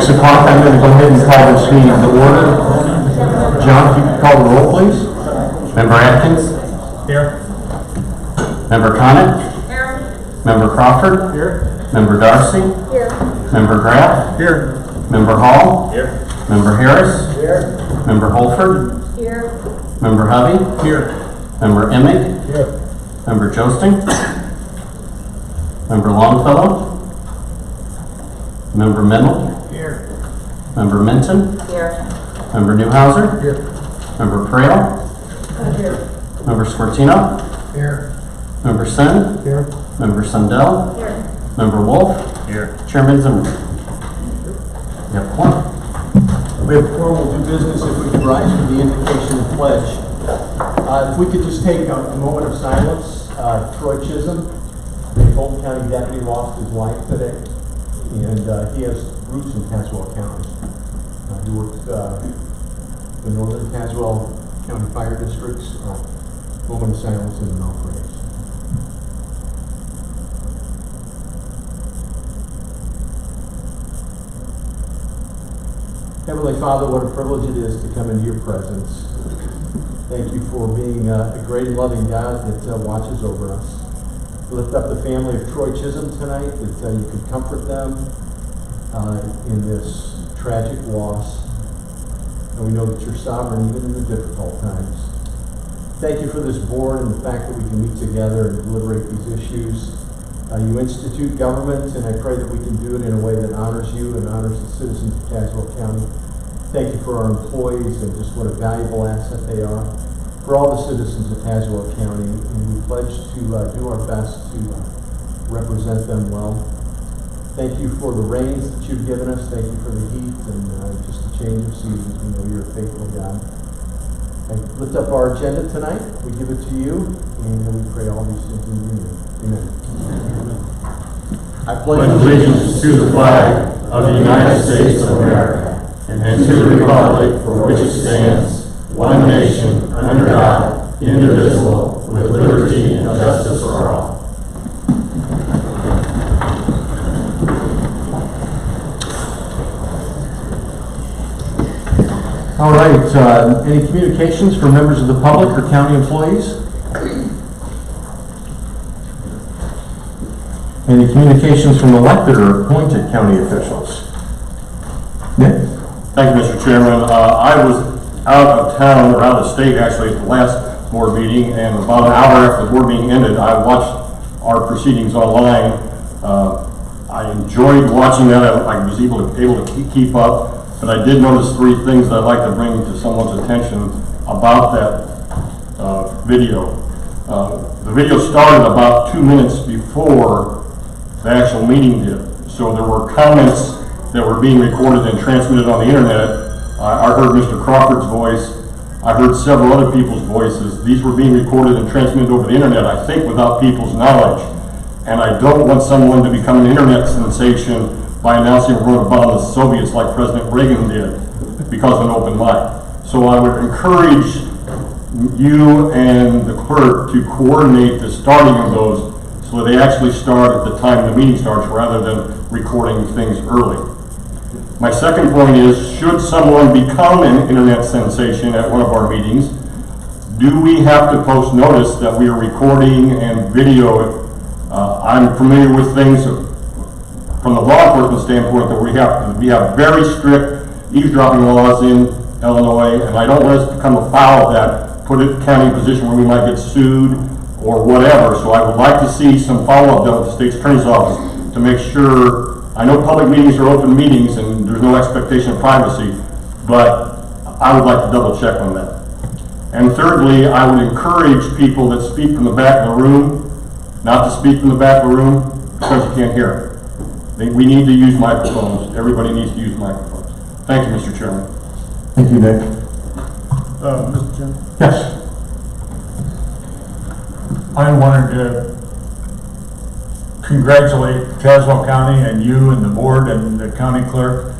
6 o'clock, I'm going to go ahead and call this meeting to order. John, if you could call the roll, please. Member Atkins? Here. Member Conant? Here. Member Crawford? Here. Member Darcy? Here. Member Graff? Here. Member Hall? Here. Member Harris? Here. Member Holford? Here. Member Hovey? Here. Member Emig? Here. Member Joesting? Member Longfellow? Member Mennel? Here. Member Minton? Here. Member Newhouser? Here. Member Prale? Here. Member Scortino? Here. Member Sen? Here. Member Sundell? Here. Member Wolf? Here. Chairman Zimmerman? You have quorum. We have formal new business. If we could rise for the invocation and pledge. If we could just take a moment of silence. Troy Chisholm, the Fulton County deputy, lost his wife today, and he has roots in Tazewell County. He worked the northern Tazewell County Fire Districts. Moment of silence and an all praise. Heavenly Father, what a privilege it is to come into your presence. Thank you for being a great and loving God that watches over us. Lift up the family of Troy Chisholm tonight, that you could comfort them in this tragic loss. And we know that you're sovereign even in the difficult times. Thank you for this board and the fact that we can meet together and deliberate these issues. You institute government, and I pray that we can do it in a way that honors you and honors the citizens of Tazewell County. Thank you for our employees and just what a valuable asset they are. For all the citizens of Tazewell County, and we pledge to do our best to represent them well. Thank you for the rains that you've given us. Thank you for the heat and just the change of seasons. We know you're a faithful God. I lift up our agenda tonight. We give it to you, and we pray all these things in your name. Amen. I pledge allegiance to the flag of the United States of America and to the republic for which it stands, one nation, under God, indivisible, with liberty and justice for all. All right, any communications from members of the public or county employees? Any communications from elected or appointed county officials? Nick? Thank you, Mr. Chairman. I was out of town, or out of state actually, at the last board meeting, and about an hour after the board meeting ended, I watched our proceedings online. I enjoyed watching that. I was able to keep up. But I did notice 3 things that I'd like to bring to someone's attention about that video. The video started about 2 minutes before the actual meeting did. So there were comments that were being recorded and transmitted on the internet. I heard Mr. Crawford's voice. I heard several other people's voices. These were being recorded and transmitted over the internet, I think without people's knowledge. And I don't want someone to become an internet sensation by announcing a wrote about the Soviets like President Reagan did because of an open mic. So I would encourage you and the clerk to coordinate the starting of those so they actually start at the time the meeting starts rather than recording things early. My second point is, should someone become an internet sensation at one of our meetings, do we have to post notice that we are recording and video it? I'm familiar with things from the law enforcement standpoint that we have very strict eavesdropping laws in Illinois, and I don't want us to become afoul of that, put it in a county position where we might get sued or whatever. So I would like to see some follow-up done with the state's attorney's office to make sure. I know public meetings are open meetings and there's no expectation of privacy, but I would like to double check on that. And thirdly, I would encourage people that speak from the back of the room not to speak from the back of the room because you can't hear it. We need to use microphones. Everybody needs to use microphones. Thank you, Mr. Chairman. Thank you, Nick. Mr. Chairman? Yes. I wanted to congratulate Tazewell County and you and the board and the county clerk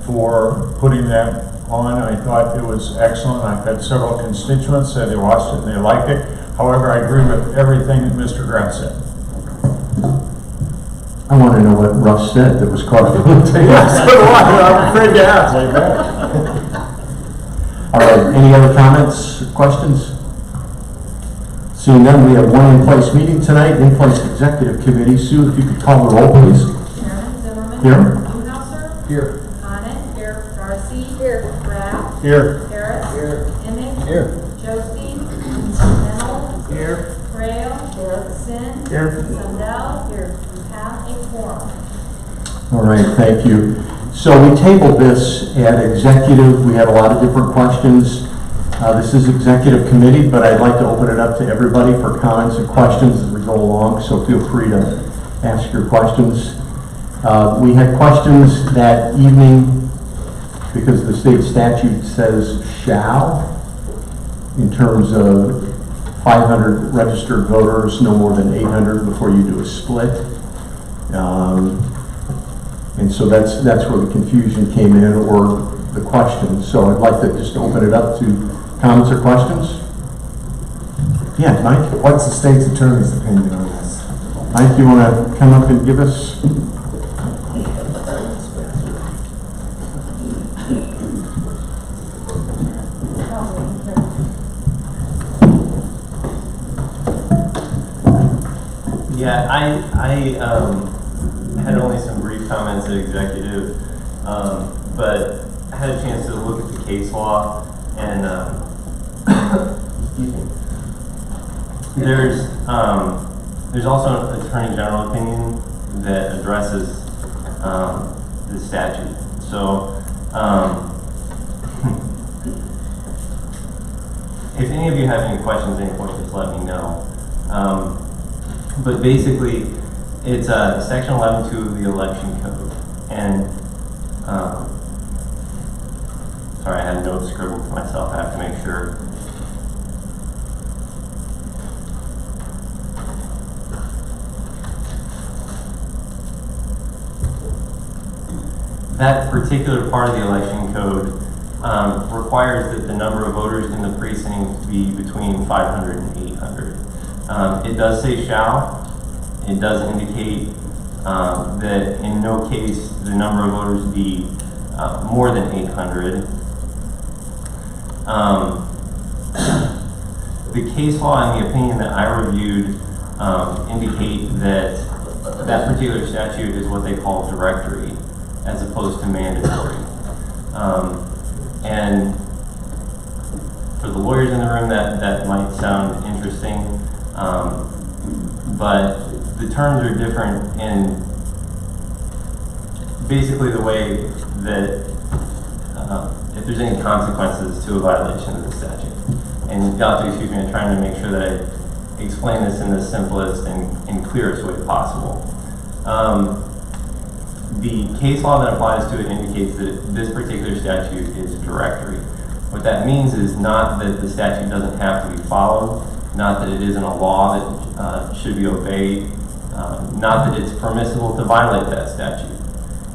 for putting that on. I thought it was excellent. I've had several constituents say they watched it and they liked it. However, I agree with everything that Mr. Graff said. I want to know what Russ said that was carved on the table. I'm afraid to ask. All right, any other comments, questions? Seeing none, we have one in-place meeting tonight, in-place executive committee. Sue, if you could call the roll, please. Chairman Zimmerman. Here. Newhouser. Here. Condon. Here. Darcy. Here. Rapp. Here. Harris. Here. Emmett. Here. Josie. Mennel. Here. Trail. Here. Sin. Here. Sundell. Here. We have a quorum. All right, thank you. So we tabled this at executive. We had a lot of different questions. This is executive committee, but I'd like to open it up to everybody for comments and questions as we go along, so feel free to ask your questions. We had questions that evening because the state statute says shall in terms of 500 registered voters, no more than 800 before you do a split. And so that's where the confusion came in, or the questions. So I'd like to just open it up to comments or questions? Yeah, Mike? What's the state's attorney's opinion on this? Mike, you want to come up and give us? Yeah, I had only some brief comments at executive, but I had a chance to look at the case law, and excuse me. There's also an attorney general opinion that addresses the statute. So if any of you have any questions at any point, just let me know. But basically, it's Section 11.2 of the Election Code, and sorry, I had notes scribbled for myself. I have to make sure. That particular part of the Election Code requires that the number of voters in the precinct be between 500 and 800. It does say shall. It does indicate that in no case the number of voters be more than 800. The case law and the opinion that I reviewed indicate that that particular statute is what they call directory as opposed to mandatory. And for the lawyers in the room, that might sound interesting. But the terms are different in basically the way that if there's any consequences to a violation of the statute. And you'll have to excuse me, I'm trying to make sure that I explain this in the simplest and clearest way possible. The case law that applies to it indicates that this particular statute is directory. What that means is not that the statute doesn't have to be followed, not that it isn't a law that should be obeyed, not that it's permissible to violate that statute.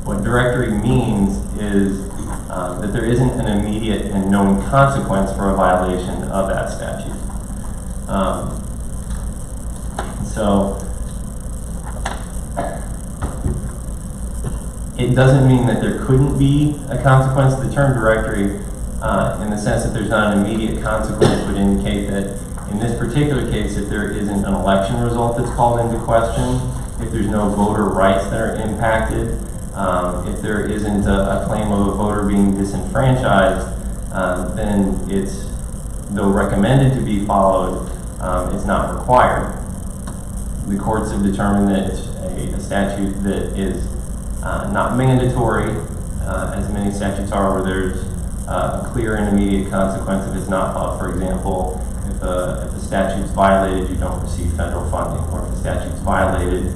What directory means is that there isn't an immediate and known consequence for a violation of that statute. So it doesn't mean that there couldn't be a consequence. The term directory, in the sense that there's not an immediate consequence, would indicate that in this particular case, if there isn't an election result that's called into question, if there's no voter rights that are impacted, if there isn't a claim of a voter being disenfranchised, then it's, though recommended to be followed, it's not required. The courts have determined that it's a statute that is not mandatory, as many statutes are, where there's a clear and immediate consequence if it's not followed. For example, if the statute's violated, you don't receive federal funding, or if the statute's violated,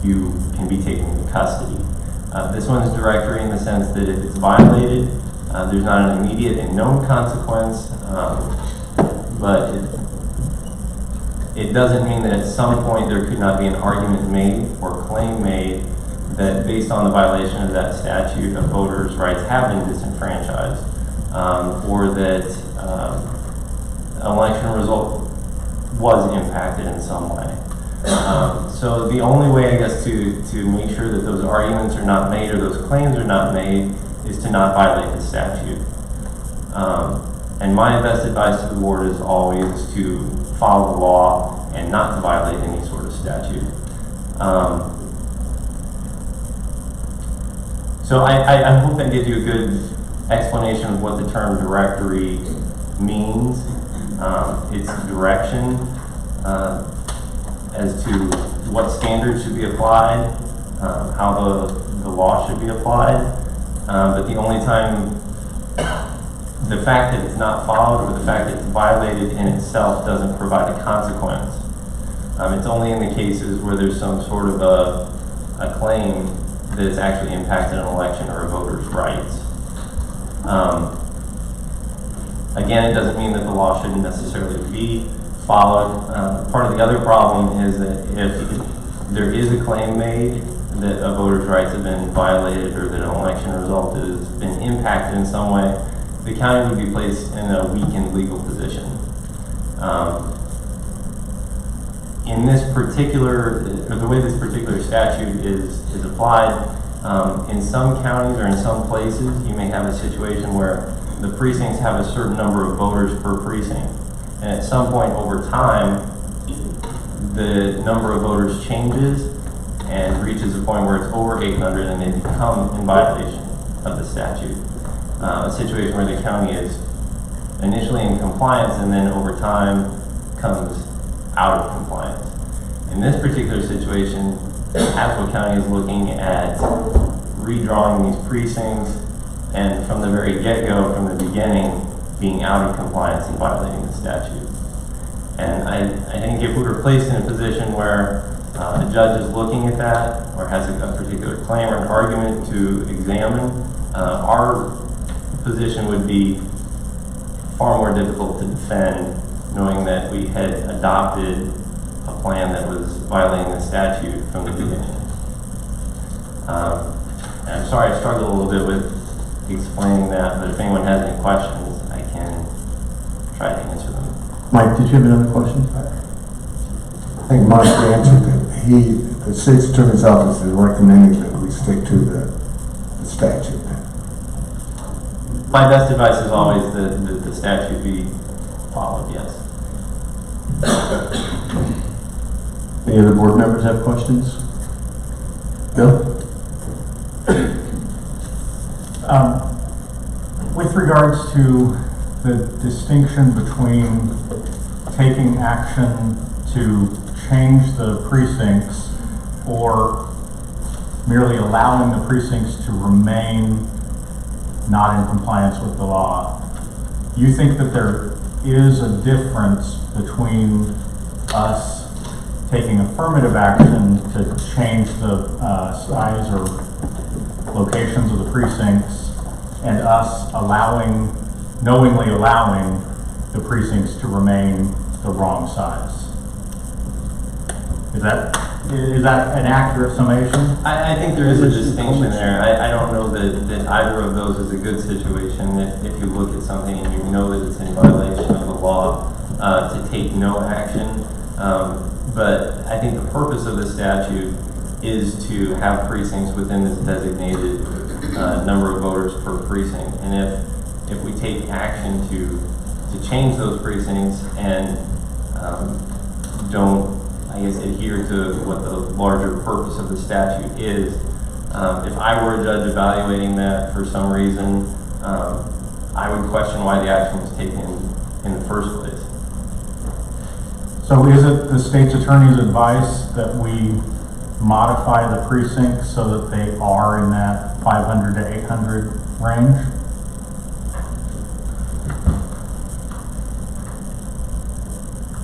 you can be taken into custody. This one is directory in the sense that if it's violated, there's not an immediate and known consequence, but it doesn't mean that at some point there could not be an argument made or claim made that based on the violation of that statute, a voter's rights have been disenfranchised, or that an election result was impacted in some way. So the only way, I guess, to make sure that those arguments are not made or those claims are not made is to not violate the statute. And my best advice to the board is always to follow the law and not to violate any sort of statute. So I hope that gives you a good explanation of what the term directory means, its direction, as to what standards should be applied, how the law should be applied. But the only time, the fact that it's not followed or the fact that it's violated in itself doesn't provide a consequence. It's only in the cases where there's some sort of a claim that it's actually impacted an election or a voter's rights. Again, it doesn't mean that the law shouldn't necessarily be followed. Part of the other problem is that if there is a claim made that a voter's rights have been violated or that an election result has been impacted in some way, the county would be placed in a weakened legal position. In this particular, or the way this particular statute is applied, in some counties or in some places, you may have a situation where the precincts have a certain number of voters per precinct. And at some point over time, the number of voters changes and reaches a point where it's over 800 and they become in violation of the statute. A situation where the county is initially in compliance and then over time comes out of compliance. In this particular situation, Tazewell County is looking at redrawing these precincts and from the very get-go, from the beginning, being out of compliance and violating the statute. And I think if we were placed in a position where a judge is looking at that or has a particular claim or an argument to examine, our position would be far more difficult to defend, knowing that we had adopted a plan that was violating the statute from the beginning. And I'm sorry I struggled a little bit with explaining that, but if anyone has any questions, I can try to answer them. Mike, did you have another question? I think Mark answered it. The state's attorney's office is recommending that we stick to the statute. My best advice is always that the statute be followed, yes. Any other board members have questions? Bill? With regards to the distinction between taking action to change the precincts or merely allowing the precincts to remain not in compliance with the law, you think that there is a difference between us taking affirmative action to change the size or locations of the precincts and us knowingly allowing the precincts to remain the wrong size? Is that an accurate summation? I think there is a distinction there. I don't know that either of those is a good situation if you look at something and you know that it's in violation of the law to take no action. But I think the purpose of the statute is to have precincts within this designated number of voters per precinct. And if we take action to change those precincts and don't, I guess, adhere to what the larger purpose of the statute is, if I were a judge evaluating that for some reason, I would question why the action was taken in the first place. So is it the state's attorney's advice that we modify the precincts so that they are in that 500 to 800 range?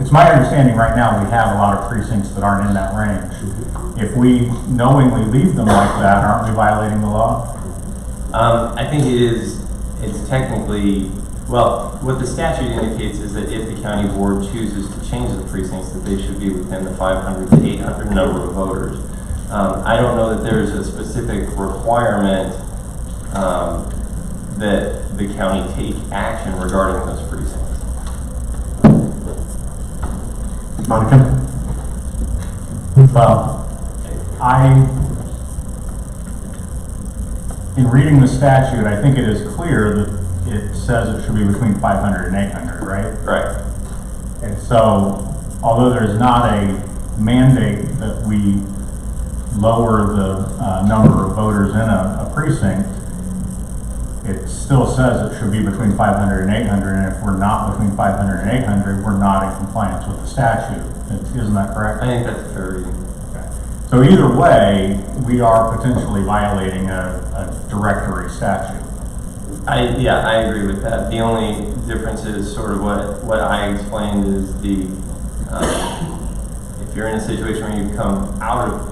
It's my understanding right now we have a lot of precincts that aren't in that range. If we knowingly leave them like that, aren't we violating the law? I think it's technically, well, what the statute indicates is that if the county board chooses to change the precincts, that they should be within the 500 to 800 number of voters. I don't know that there's a specific requirement that the county take action regarding those precincts. Monica? Well, in reading the statute, I think it is clear that it says it should be between 500 and 800, right? Right. And so, although there's not a mandate that we lower the number of voters in a precinct, it still says it should be between 500 and 800, and if we're not between 500 and 800, we're not in compliance with the statute. Isn't that correct? I think that's a fair reading. Okay. So either way, we are potentially violating a directory statute. Yeah, I agree with that. The only difference is sort of what I explained is if you're in a situation where you come out of,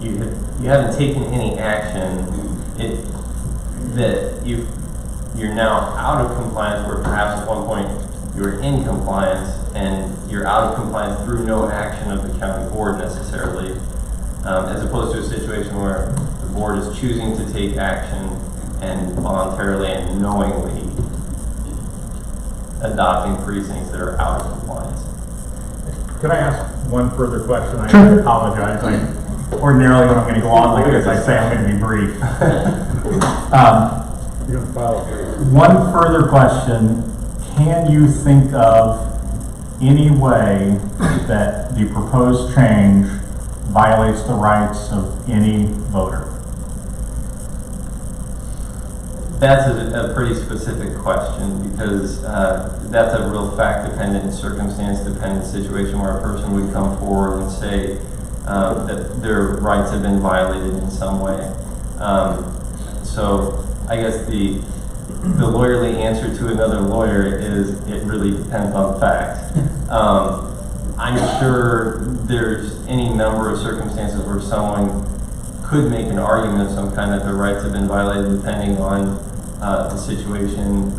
you haven't taken any action, that you're now out of compliance where perhaps at one point you were in compliance and you're out of compliance through no action of the county board necessarily, as opposed to a situation where the board is choosing to take action and voluntarily and knowingly adopting precincts that are out of compliance. Could I ask one further question? I apologize. Ordinarily, when I'm going to go on like this, I say I'm going to be brief. One further question. Can you think of any way that the proposed change violates the rights of any voter? That's a pretty specific question because that's a real fact-dependent, circumstance-dependent situation where a person would come forward and say that their rights have been violated in some way. So I guess the lawyerly answer to another lawyer is it really depends on facts. I'm sure there's any number of circumstances where someone could make an argument of some kind that their rights have been violated depending on the situation.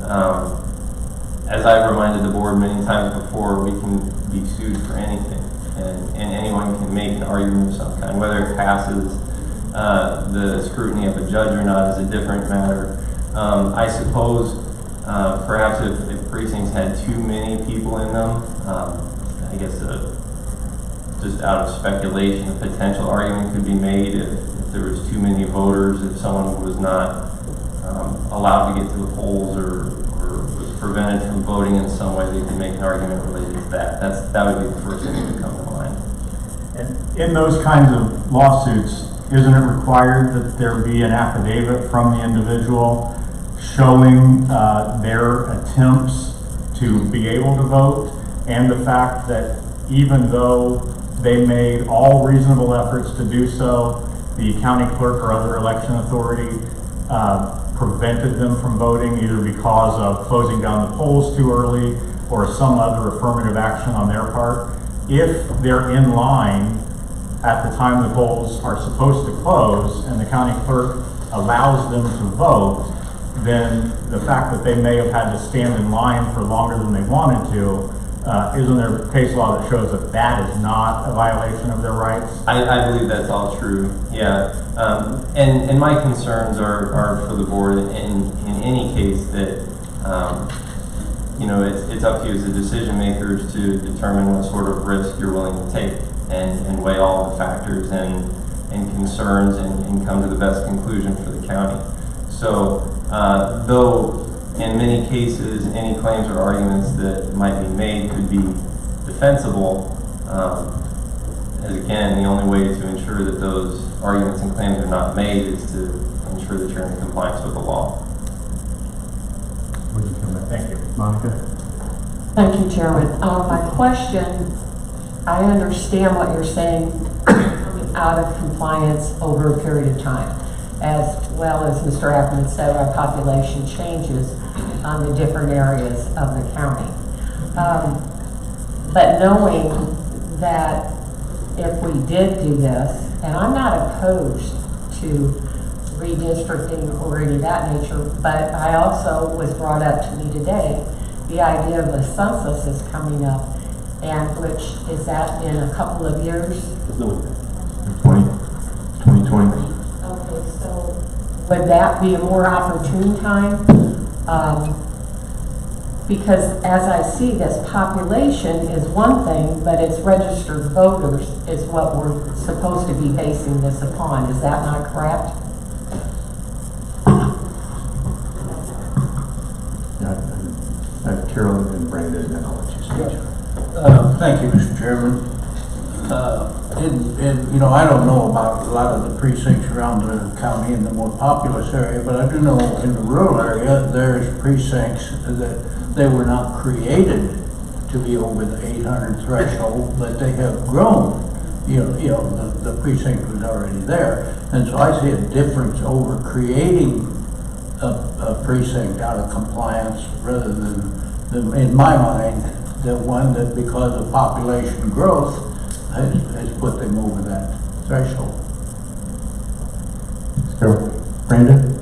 As I've reminded the board many times before, we can be sued for anything, and anyone can make an argument of some kind. Whether it passes the scrutiny of a judge or not is a different matter. I suppose perhaps if precincts had too many people in them, I guess just out of speculation, a potential argument could be made if there was too many voters, if someone was not allowed to get to the polls or was prevented from voting in some way, they could make an argument related to that. That would be the first thing that would come to mind. And in those kinds of lawsuits, isn't it required that there be an affidavit from the individual showing their attempts to be able to vote, and the fact that even though they made all reasonable efforts to do so, the county clerk or other election authority prevented them from voting either because of closing down the polls too early or some other affirmative action on their part? If they're in line at the time the polls are supposed to close and the county clerk allows them to vote, then the fact that they may have had to stand in line for longer than they wanted to, isn't there a case law that shows that that is not a violation of their rights? I believe that's all true, yeah. And my concerns are for the board in any case that, it's up to you as the decision makers to determine what sort of risk you're willing to take and weigh all the factors and concerns and come to the best conclusion for the county. So, though in many cases any claims or arguments that might be made could be defensible, as again, the only way to ensure that those arguments and claims are not made is to ensure that you're in compliance with the law. Thank you. Monica? Thank you, Chairman. My question, I understand what you're saying, coming out of compliance over a period of time. As well as Mr. Ackerman said, our population changes on the different areas of the county. But knowing that if we did do this, and I'm not opposed to redistricting or any of that nature, but I also was brought up to me today, the idea of the census is coming up, and which is that in a couple of years? 2020. Okay, so would that be a more opportune time Because as I see this, population is one thing, but it's registered voters is what we're supposed to be basing this upon. Is that not correct? Carol and Brandon, and then I'll let you speak. Thank you, Mr. Chairman. You know, I don't know about a lot of the precincts around the county in the more populous area, but I do know in the rural area, there's precincts that they were not created to be over the 800 threshold, but they have grown. You know, the precinct was already there. And so I see a difference over creating a precinct out of compliance rather than, in my mind, the one that because of population growth has put them over that threshold. So, Brandon?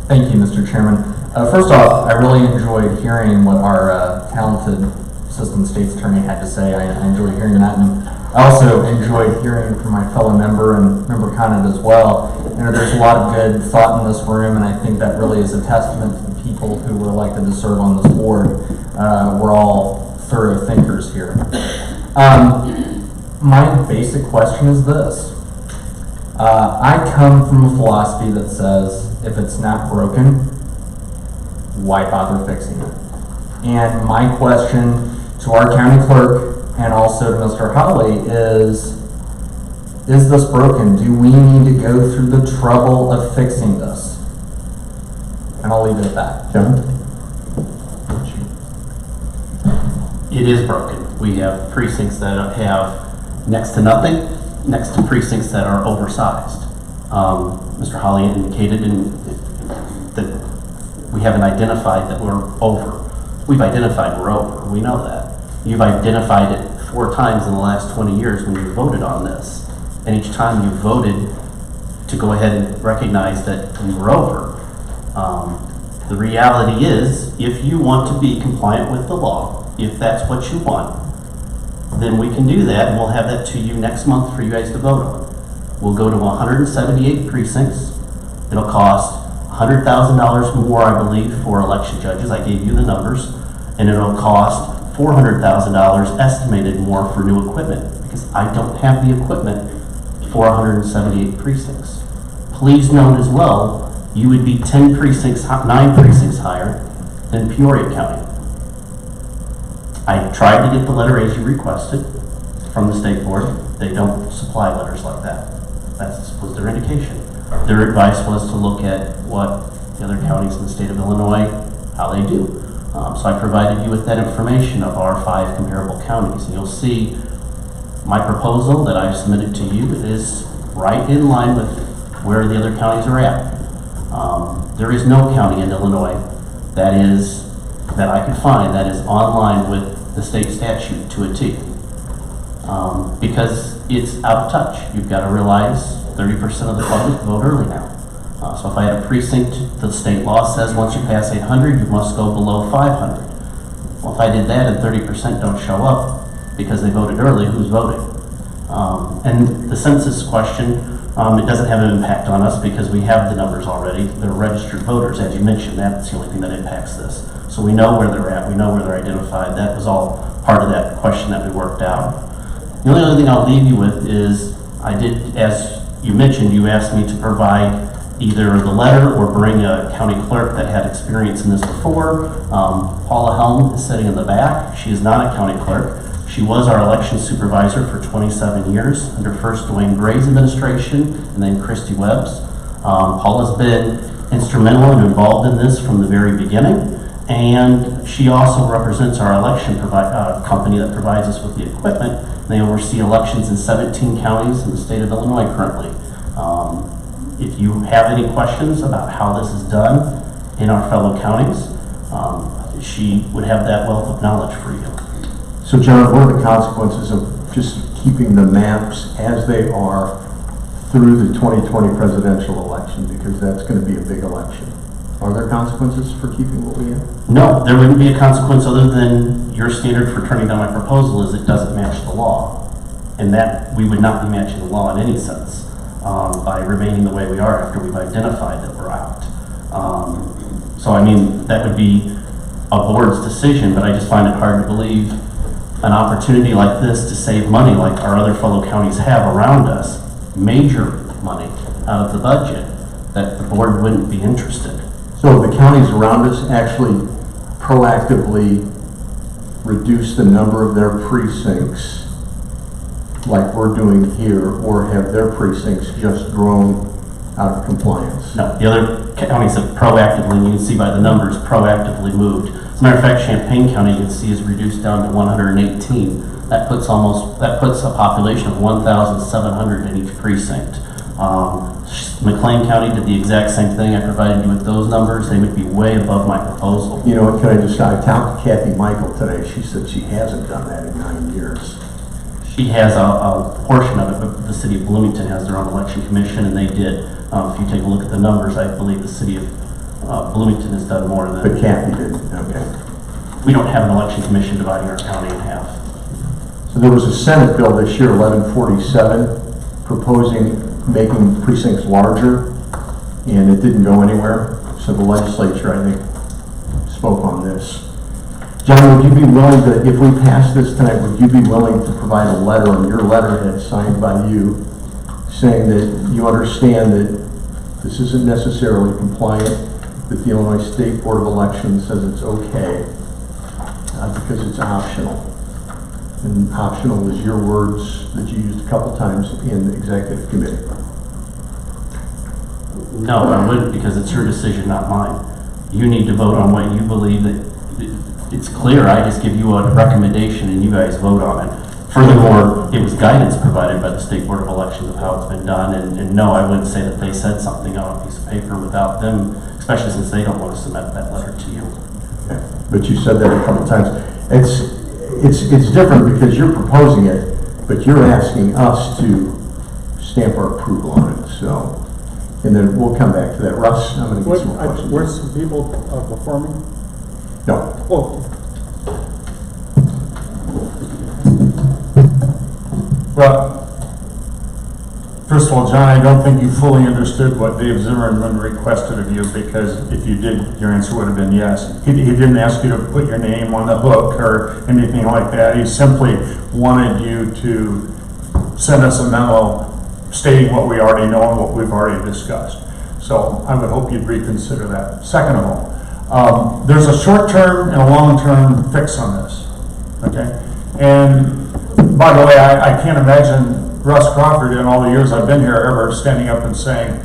Thank you, Mr. Chairman. First off, I really enjoyed hearing what our talented Assistant State's Attorney had to say. I enjoyed hearing that, and I also enjoyed hearing from my fellow member and Member Conant as well. You know, there's a lot of good thought in this room, and I think that really is a testament to the people who were elected to serve on this board. We're all thorough thinkers here. My basic question is this. I come from a philosophy that says, if it's not broken, why bother fixing it? And my question to our county clerk and also to Mr. Holly is this broken? Do we need to go through the trouble of fixing this? And I'll leave it at that. John? It is broken. We have precincts that have next to nothing, next to precincts that are oversized. Mr. Holly indicated that we haven't identified that we're over. We've identified we're over. We know that. You've identified it 4 times in the last 20 years when you voted on this. And each time you voted to go ahead and recognize that you were over. The reality is, if you want to be compliant with the law, if that's what you want, then we can do that, and we'll have that to you next month for you guys to vote on. We'll go to 178 precincts. It'll cost $100,000 more, I believe, for election judges. I gave you the numbers. And it'll cost $400,000 estimated more for new equipment, because I don't have the equipment for 178 precincts. Please note as well, you would be 9 precincts higher than Peoria County. I tried to get the letter as you requested from the state board. They don't supply letters like that. That was their indication. Their advice was to look at what the other counties in the state of Illinois, how they do. So I provided you with that information of our 5 comparable counties. And you'll see my proposal that I've submitted to you is right in line with where the other counties are at. There is no county in Illinois that I could find that is online with the state statute to a T. Because it's out of touch. You've got to realize 30% of the public vote early now. So if I had a precinct, the state law says once you pass 800, you must go below 500. Well, if I did that and 30% don't show up because they voted early, who's voting? And the census question, it doesn't have an impact on us because we have the numbers already. They're registered voters, as you mentioned. That's the only thing that impacts this. So we know where they're at. We know where they're identified. That was all part of that question that we worked out. The only other thing I'll leave you with is I did, as you mentioned, you asked me to provide either the letter or bring a county clerk that had experience in this before. Paula Helm is sitting in the back. She is not a county clerk. She was our election supervisor for 27 years under first Dwayne Gray's administration and then Christy Webb's. Paula's been instrumental and involved in this from the very beginning. And she also represents our election company that provides us with the equipment. They oversee elections in 17 counties in the state of Illinois currently. If you have any questions about how this is done in our fellow counties, she would have that wealth of knowledge for you. So John, what are the consequences of just keeping the maps as they are through the 2020 presidential election? Because that's going to be a big election. Are there consequences for keeping what we have? No, there wouldn't be a consequence other than your standard for turning down my proposal is it doesn't match the law. And that we would not be matching the law in any sense by remaining the way we are after we've identified that we're out. So So I mean, that would be a board's decision, but I just find it hard to believe an opportunity like this to save money like our other fellow counties have around us, major money out of the budget, that the board wouldn't be interested. So the counties around us actually proactively reduce the number of their precincts like we're doing here, or have their precincts just grown out of compliance? No, the other counties have proactively, and you can see by the numbers, proactively moved. As a matter of fact, Champaign County, you can see, is reduced down to 118. That puts a population of 1,700 in each precinct. McLean County did the exact same thing. I provided you with those numbers. They would be way above my proposal. You know what, can I talked to Kathy Michael today. She said she hasn't done that in 9 years. She has a portion of it, but the city of Bloomington has their own election commission, and they did. If you take a look at the numbers, I believe the city of Bloomington has done more than. But Kathy did, okay. We don't have an election commission dividing our county in half. So there was a Senate bill this year, 1147, proposing making precincts larger, and it didn't go anywhere. So the legislature, I think, spoke on this. John, would you be willing to, if we pass this tonight, would you be willing to provide a letter on your letterhead signed by you saying that you understand that this isn't necessarily compliant, that the Illinois State Board of Elections says it's okay because it's optional? And optional is your words that you used a couple times in the executive committee. No, I wouldn't, because it's your decision, not mine. You need to vote on what you believe that. It's clear, I just give you a recommendation and you guys vote on it. Furthermore, it was guidance provided by the State Board of Elections of how it's been done, and no, I wouldn't say that they said something on a piece of paper without them, especially since they don't want to submit that letter to you. Okay. But you said that a couple times. It's different because you're proposing it, but you're asking us to stamp our approval on it, so. And then we'll come back to that. Russ, I'm going to get some more questions. Were some people performing? No. Oh. Well, first of all, John, I don't think you fully understood what Dave Zimmerman requested of you, because if you did, your answer would have been yes. He didn't ask you to put your name on the book or anything like that. He simply wanted you to send us a memo stating what we already know and what we've already discussed. So I would hope you'd reconsider that. Second of all, there's a short-term and a long-term fix on this, okay? And by the way, I can't imagine Russ Crawford in all the years I've been here ever standing up and saying,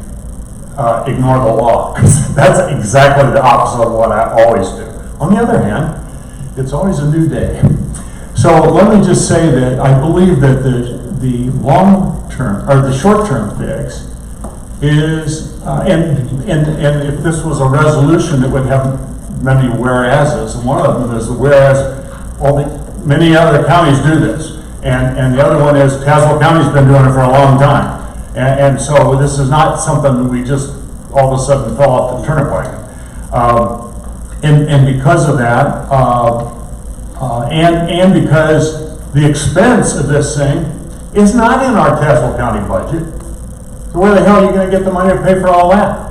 ignore the law. That's exactly the opposite of what I always do. On the other hand, it's always a new day. So let me just say that I believe that the long-term, or the short-term fix is, and if this was a resolution that would have many whereases, and one of them is the whereas many other counties do this, and the other one is Tazewell County's been doing it for a long time, and so this is not something that we just all of a sudden fell off the turnip wagon, and because of that, and because the expense of this thing is not in our Tazewell County budget. So where the hell are you going to get the money to pay for all that?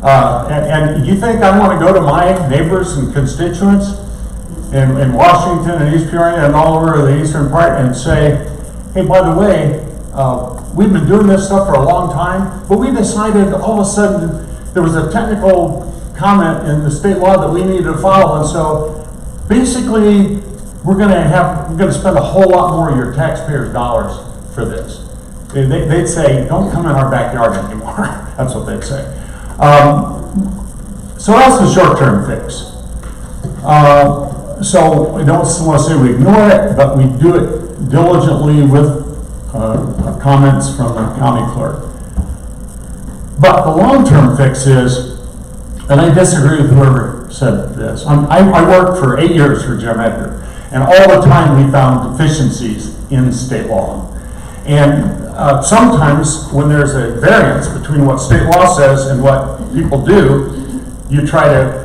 And you think I want to go to my neighbors and constituents in Washington and East Peoria and all over the eastern part and say, hey, by the way, we've been doing this stuff for a long time, but we decided all of a sudden there was a technical comment in the state law that we needed to follow, and so basically we're going to spend a whole lot more of your taxpayers' dollars for this. They'd say, don't come in our backyard anymore. That's what they'd say. So that's the short-term fix. So I don't want to say we ignore it, but we do it diligently with comments from the county clerk. But the long-term fix is, and I disagree with whoever said this. I worked for 8 years for Jim Edgar, and all the time we found deficiencies in state law. And sometimes when there's a variance between what state law says and what people do, you try to,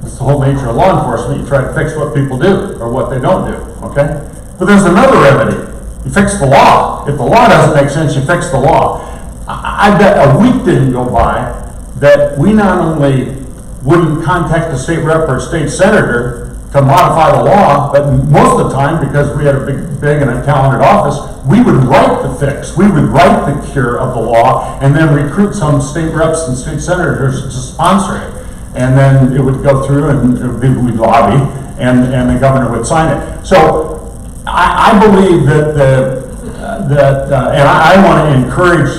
it's the whole nature of law enforcement, you try to fix what people do or what they don't do, okay? But there's another remedy. You fix the law. If the law doesn't make sense, you fix the law. I bet a week didn't go by that we not only wouldn't contact the state rep or state senator to modify the law, but most of the time, because we had a big and a talented office, we would write the fix, we would write the cure of the law, and then recruit some state reps and state senators to sponsor it. And then it would go through and we'd lobby, and the governor would sign it. So I believe that I want to encourage,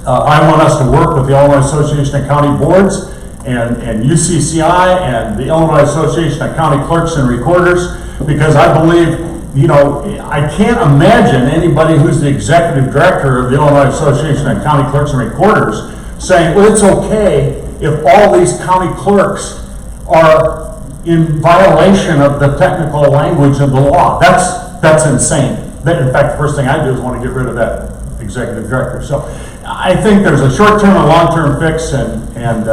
I want us to work with the Illinois Association of County Boards and UCCI and the Illinois Association of County Clerks and Recorders, because I believe, you know, I can't imagine anybody who's the executive director of the Illinois Association of County Clerks and Recorders saying, well, it's okay if all these county clerks are in violation of the technical language of the law. That's insane. In fact, the first thing I do is want to get rid of that executive director. So I think there's a short-term and long-term fix, and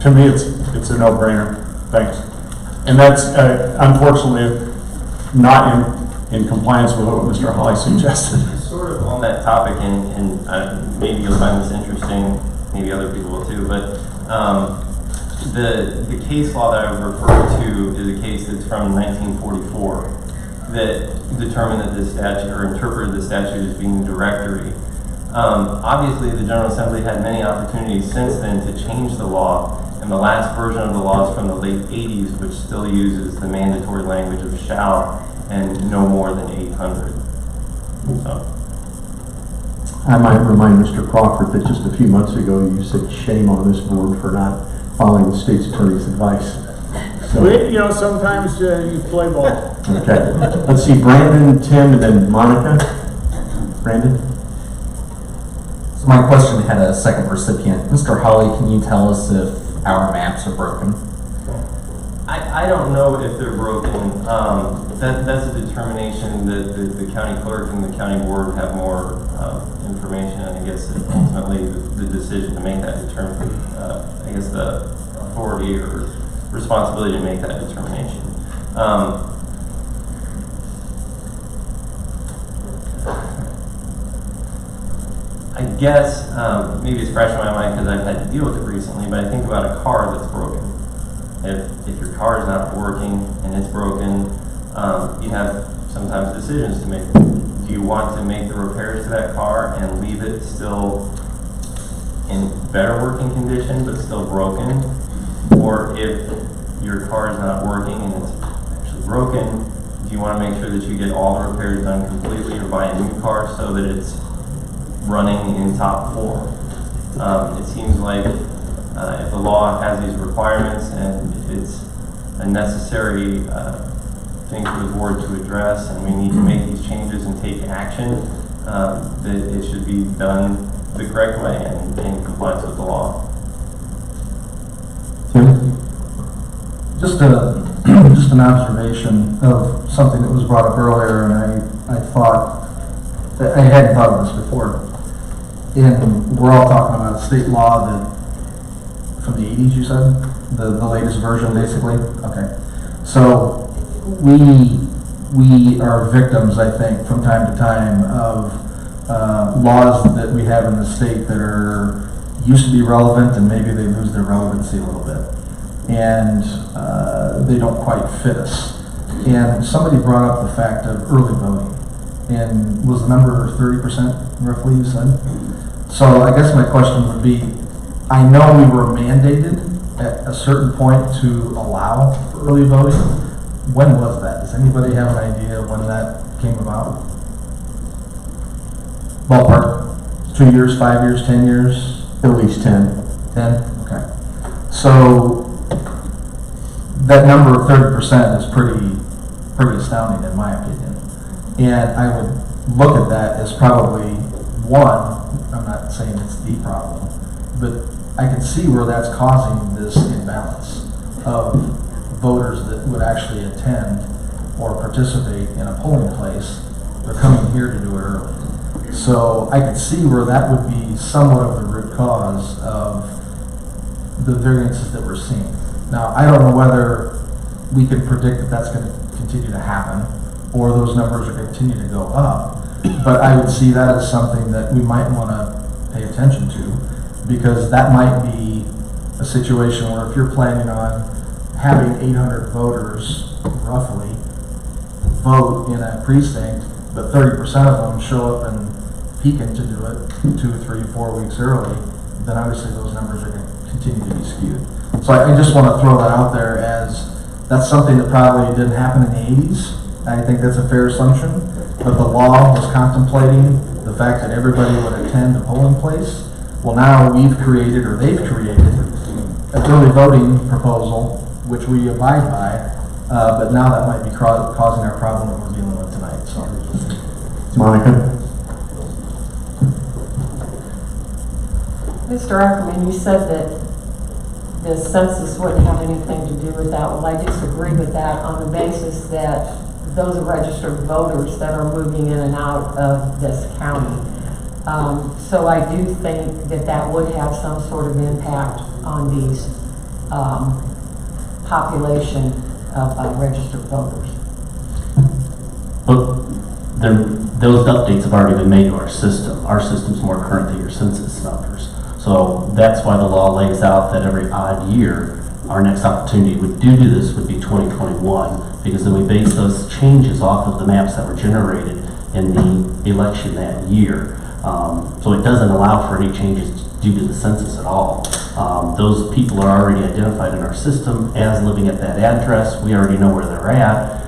to me, it's a no-brainer. Thanks. And that's unfortunately not in compliance with what Mr. Hawley suggested. Sort of on that topic, and maybe you'll find this interesting, maybe other people will too, but the case law that I was referring to is a case that's from 1944 that determined that this statute, or interpreted the statute as being directory. Obviously, the General Assembly had many opportunities since then to change the law, and the last version of the law is from the late 80s, which still uses the mandatory language of shall and no more than 800. So. I might remind Mr. Crawford that just a few months ago you said shame on this board for not following the state's attorney's advice. So, You know, sometimes you play ball. okay. Let's see, Brandon, Tim, and then Monica. Brandon? So my question had a second recipient. Mr. Hawley, can you tell us if our maps are broken? I don't know if they're broken. That's a determination that the county clerk and the county board have more information, and I guess that ultimately the decision to make that determination, I guess the authority or responsibility to make that determination. I guess maybe it's fresh in my mind because I've had to deal with it recently, but I think about a car that's broken. If your car is not working and it's broken, you have sometimes decisions to make. Do you want to make the repairs to that car and leave it still in better working condition but still broken? Or if your car is not working and it's actually broken, do you want to make sure that you get all the repairs done completely or buy a new car so that it's running in top form? It seems like if the law has these requirements and if it's a necessary thing for the board to address and we need to make these changes and take action, that it should be done the correct way and in compliance with the law. Tim? Just an observation of something that was brought up earlier, and I thought, I hadn't thought of this before. And we're all talking about a state law that, from the 80s you said? The latest version, basically? Okay. So, we are victims, I think, from time to time of laws that we have in the state that used to be relevant, and maybe they lose their relevancy a little bit. And they don't quite fit us. And somebody brought up the fact of early voting. And was the number 30% roughly, you said? So I guess my question would be, I know we were mandated at a certain point to allow for early voting. When was that? Does anybody have an idea when that came about? Ballpark? 2 years, 5 years, 10 years? At least 10. 10? Okay. So that number of 30% is pretty astounding in my opinion. And I would look at that as probably one, I'm not saying it's the problem, but I can see where that's causing this imbalance of voters that would actually attend or participate in a polling place. They're coming here to do it early. So I could see where that would be somewhat of the root cause of the variances that we're seeing. Now, I don't know whether we can predict that that's going to continue to happen or those numbers are going to continue to go up, but I would see that as something that we might want to pay attention to, because that might be a situation where if you're planning on having 800 voters, roughly, vote in a precinct, but 30% of them show up in Pekin to do it 2, 3, 4 weeks early, then obviously those numbers are going to continue to be skewed. So I just want to throw that out there as that's something that probably didn't happen in the 80s. I think that's a fair assumption, but the law was contemplating the fact that everybody would attend a polling place. Well, now we've created, or they've created, an early voting proposal, which we abide by, but now that might be causing our problem that we're dealing with tonight, so. Monica? Mr. Ackerman, you said that the census wouldn't have anything to do with that. Well, I disagree with that on the basis that those are registered voters that are moving in and out of this county. So I do think that that would have some sort of impact on these population of registered voters. But those updates have already been made to our system. Our system's more current than your census numbers. So that's why the law lays out that every odd year, our next opportunity would do this would be 2021, because then we base those changes off of the maps that were generated in the election that year. So it doesn't allow for any changes due to the census at all. Those people are already identified in our system as living at that address. We already know where they're at.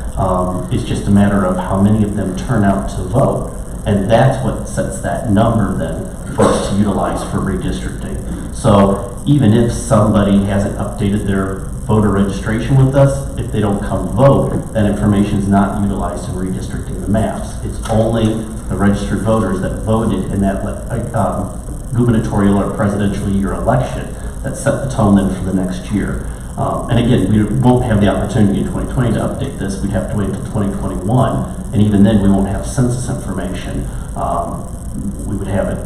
It's just a matter of how many of them turn out to vote. And that's what sets that number then for us to utilize for redistricting. So even if somebody hasn't updated their voter registration with us, if they don't come vote, that information is not utilized in redistricting the maps. It's only the registered voters that voted in that gubernatorial or presidential year election that set the tone then for the next year. And again, we won't have the opportunity in 2020 to update this. We'd have to wait until 2021, and even then we won't have census information. We would have it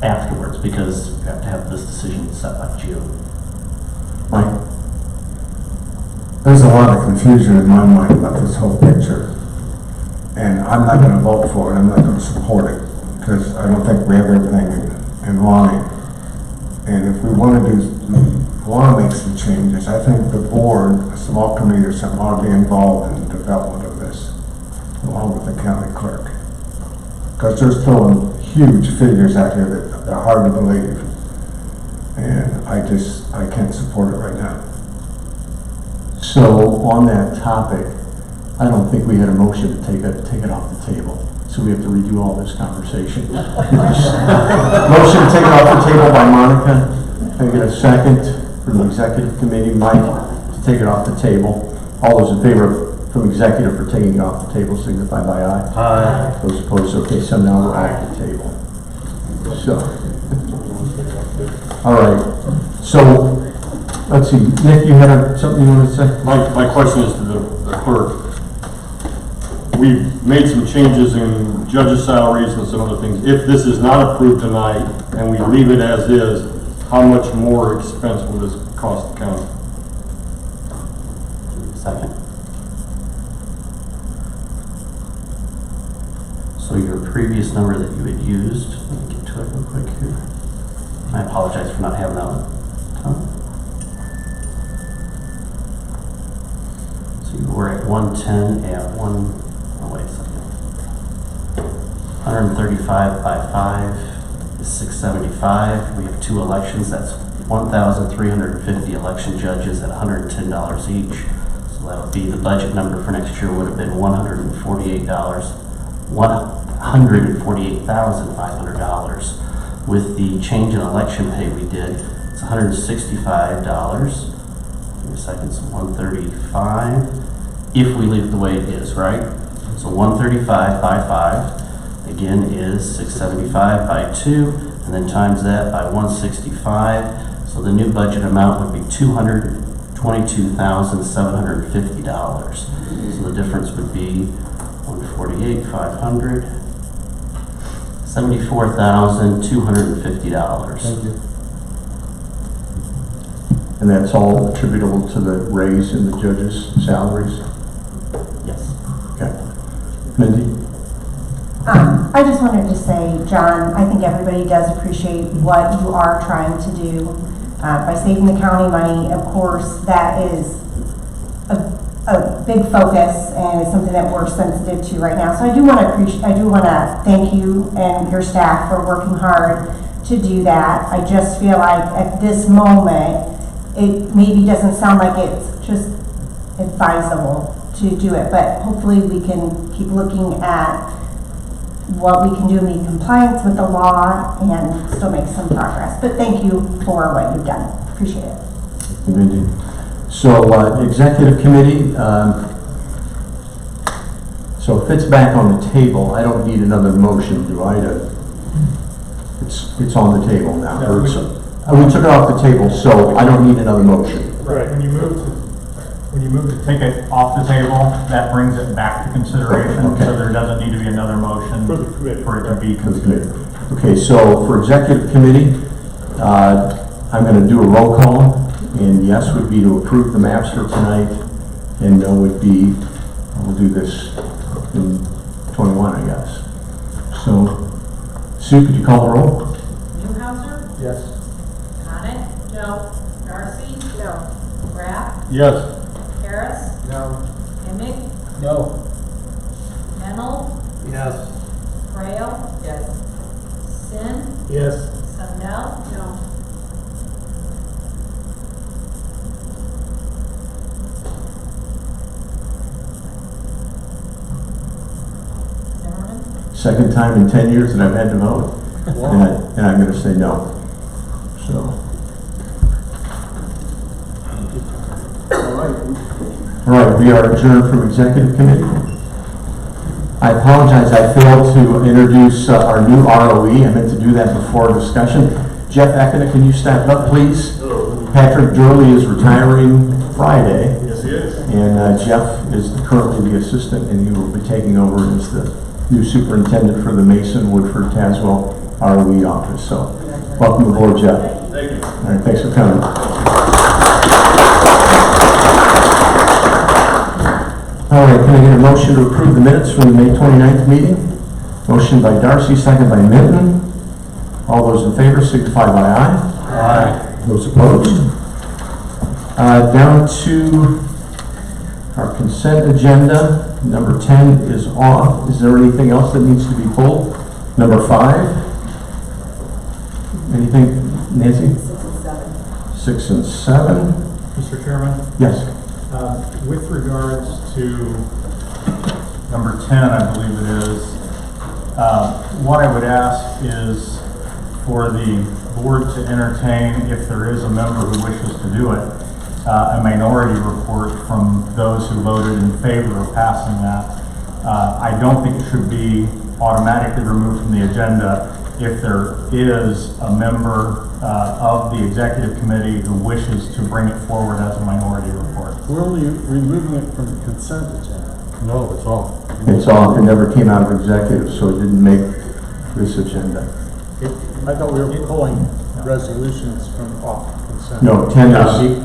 afterwards because we have to have this decision set by June. Mike? There's a lot of confusion in my mind about this whole picture. And I'm not going to vote for it. I'm not going to support it because I don't think we have everything in line. And if we want to make some changes, I think the board, a small committee or something, ought to be involved in the development of this, along with the county clerk. Because they're throwing huge figures out here that are hard to believe. And I can't support it right now. So on that topic, I don't think we had a motion to take it off the table. So we have to redo all this conversation. Motion to take it off the table by Monica. Can I get a second from the executive committee, Mike, to take it off the table? All those in favor from executive for taking it off the table signify by aye. Aye. Those opposed, okay, so now we're off the table. So, all right. So, let's see. Nick, you had something you wanted to say? My question is to the clerk. We've made some changes in judges' salaries and some other things. If this is not approved tonight and we leave it as is, how much more expense will this cost the county? Second. So your previous number that you had used, let me get to it real quick here. I apologize for not having that on. So you were at 110 at wait a second. 135 by 5 is 675. We have 2 elections. That's 1,350 election judges at $110 each. So that would be the budget number for next year would have been $148,500. With the change in election pay we did, it's $165. Give me a second, so 135. If we leave it the way it is, right? So 135 by 5, again, is 675 by 2, and then times that by 165. So the new budget amount would be $222,750. So the difference would be 148, 500, $74,250. Thank you. And that's all attributable to the raise in the judges' salaries? Yes. Okay. Mindy? I just wanted to say, John, I think everybody does appreciate what you are trying to do. by saving the county money. Of course, that is a big focus and is something that we're sensitive to right now. So I do want to thank you and your staff for working hard to do that. I just feel like at this moment, it maybe doesn't sound like it's just advisable to do it, but hopefully we can keep looking at what we can do in compliance with the law and still make some progress. But thank you for what you've done. Appreciate it. Indeed. So, executive committee, so if it's back on the table, I don't need another motion, do I? It's on the table now. No, we took it off the table, so I don't need another motion. Right, when you move to take it off the table, that brings it back to consideration, Okay. so there doesn't need to be another motion For the committee. for it to be For the committee. considered. Okay, so for executive committee, I'm going to do a roll call, and yes would be to approve the maps for tonight, and no would be, we'll do this in 21, I guess. So, Sue, could you call the roll? Newhouser? Yes. Connick? No. Darcy? No. Graff? Yes. Harris? No. Emick? No. Mennel? Yes. Frail? Yes. Sin? Yes. Sundell? No. Zimmerman? Second time in 10 years that I've had to vote, and I'm going to say no. So. All right, we are adjourned from executive committee. I apologize, I failed to introduce our new ROE. I meant to do that before discussion. Jeff Eckena, can you step up, please? Patrick Durley is retiring Friday. Yes, he is. And Jeff is currently the assistant, and he will be taking over as the new superintendent for the Mason Woodford Tazewell ROE office. So, welcome aboard, Jeff. Thank you. All right, thanks for coming. All right, can I get a motion to approve the minutes from the May 29th meeting? Motion by Darcy, second by Minton. All those in favor signify by aye. Aye. Those opposed? Down to our consent agenda. Number 10 is off. Is there anything else that needs to be pulled? Number 5? Anything, Nancy? 6 and 7. Mr. Chairman? Yes. With regards to number 10, I believe it is, what I would ask is for the board to entertain, if there is a member who wishes to do it, a minority report from those who voted in favor of passing that. I don't think it should be automatically removed from the agenda if there is a member of the executive committee who wishes to bring it forward as a minority report. We're only removing it from the consent agenda. No, it's off. It's off. It never came out of executive, so it didn't make this agenda. I thought we were pulling resolutions from off consent. No, 10 is...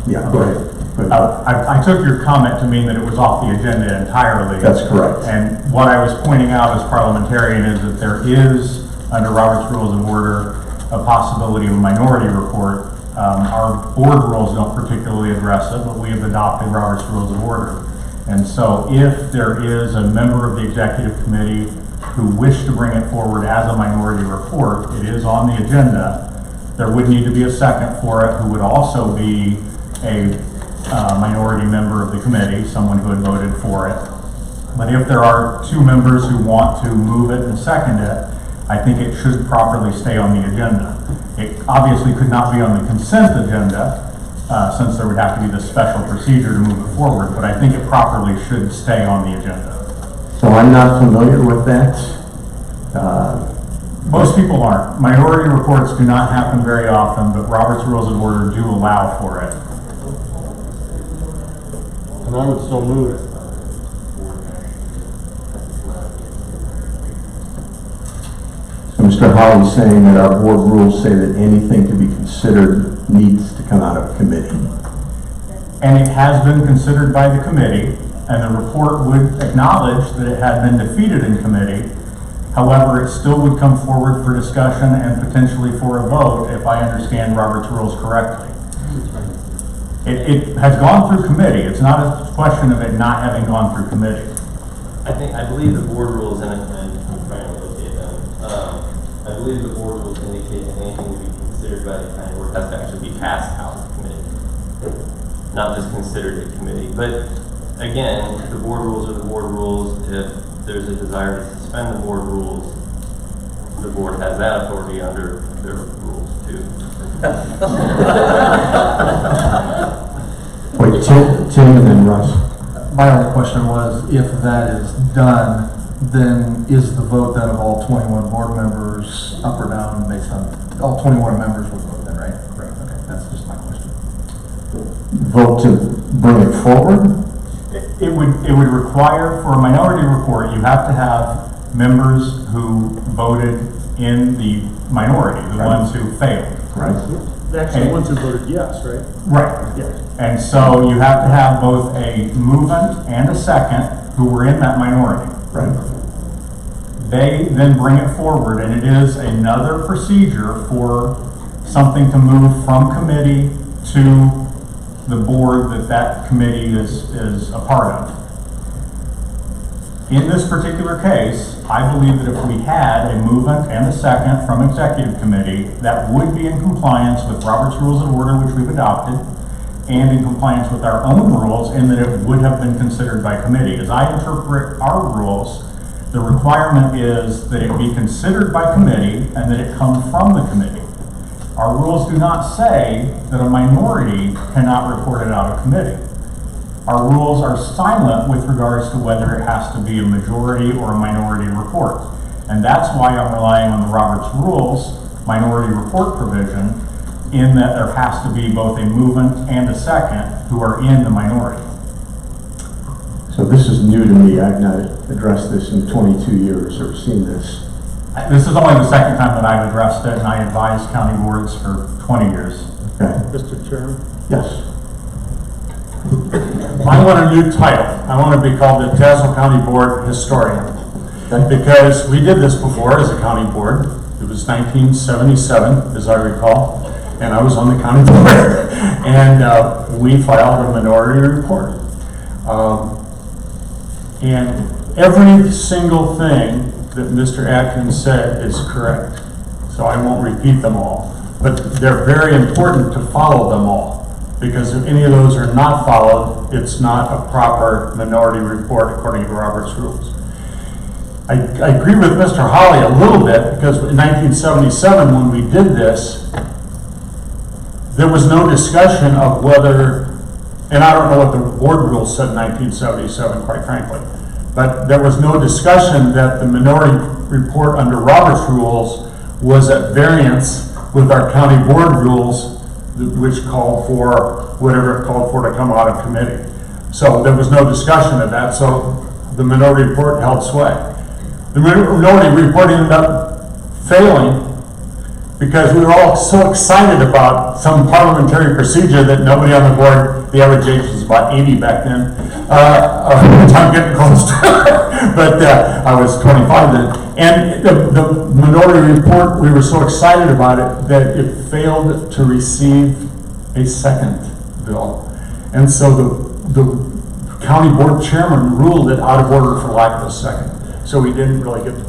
Yeah, go ahead. I took your comment to mean that it was off the agenda entirely. That's correct. And what I was pointing out as parliamentarian is that there is, under Robert's Rules of Order, a possibility of a minority report. Our board rules don't particularly address it, but we have adopted Robert's Rules of Order. And so if there is a member of the executive committee who wished to bring it forward as a minority report, it is on the agenda. There would need to be a second for it, who would also be a minority member of the committee, someone who had voted for it. But if there are two members who want to move it and second it, I think it should properly stay on the agenda. It obviously could not be on the consent agenda, since there would have to be this special procedure to move it forward, but I think it properly should stay on the agenda. So I'm not familiar with that. Most people aren't. Minority reports do not happen very often, but Robert's Rules of Order do allow for it. And I would still move it. So Mr. Hawley's saying that our board rules say that anything to be considered needs to come out of committee. And it has been considered by the committee, and the report would acknowledge that it had been defeated in committee. However, it still would come forward for discussion and potentially for a vote if I understand Robert's rules correctly. It has gone through committee. It's not a question of it not having gone through committee. I believe the board rules, and I'm trying to locate them. I believe the board rules indicate that anything to be considered by the county board has to actually be passed out of committee, not just considered a committee. But again, the board rules are the board rules. If there's a desire to suspend the board rules, the board has that authority under their rules too. Wait, Tim and then Russ. My only question was, if that is done, then is the vote then of all 21 board members up or down based on, all 21 members would vote then, right? Correct, okay, that's just my question. Vote to bring it forward? It would require, for a minority report, you have to have members who voted in the minority, the ones who failed. Right. Actually, the ones who voted yes, right? Right. Yes. And so you have to have both a movement and a second who were in that minority. Right. They then bring it forward, and it is another procedure for something to move from committee to the board that committee is a part of. In this particular case, I believe that if we had a movement and a second from executive committee, that would be in compliance with Robert's Rules of Order, which we've adopted, and in compliance with our own rules, in that it would have been considered by committee. As I interpret our rules, the requirement is that it be considered by committee and that it come from the committee. Our rules do not say that a minority cannot report it out of committee. Our rules are silent with regards to whether it has to be a majority or a minority report. And that's why I'm relying on the Robert's Rules minority report provision, in that there has to be both a movement and a second who are in the minority. So this is new to me. I've not addressed this in 22 years or seen this. This is only the second time that I've addressed it, and I advised county boards for 20 years. Okay. Mr. Chairman? Yes. I want a new title. I want to be called the Tazewell County Board Historian. Because we did this before as a county board. It was 1977, as I recall, and I was on the county board. And we filed a minority report. And every single thing that Mr. Atkins said is correct. So I won't repeat them all. But they're very important to follow them all. Because if any of those are not followed, it's not a proper minority report according to Robert's Rules. I agree with Mr. Holly a little bit, because in 1977, when we did this, there was no discussion of whether, and I don't know what the board rules said in 1977, quite frankly, but there was no discussion that the minority report under Robert's Rules was at variance with our county board rules, which called for whatever it called for to come out of committee. So there was no discussion of that, so the minority report held sway. The minority report ended up failing because we were all so excited about some parliamentary procedure that nobody on the board, the average age was about 80 back then, I'm getting close to it, but I was 25 then. And the minority report, we were so excited about it that it failed to receive a second bill. And so the county board chairman ruled it out of order for lack of a second. So we didn't really get to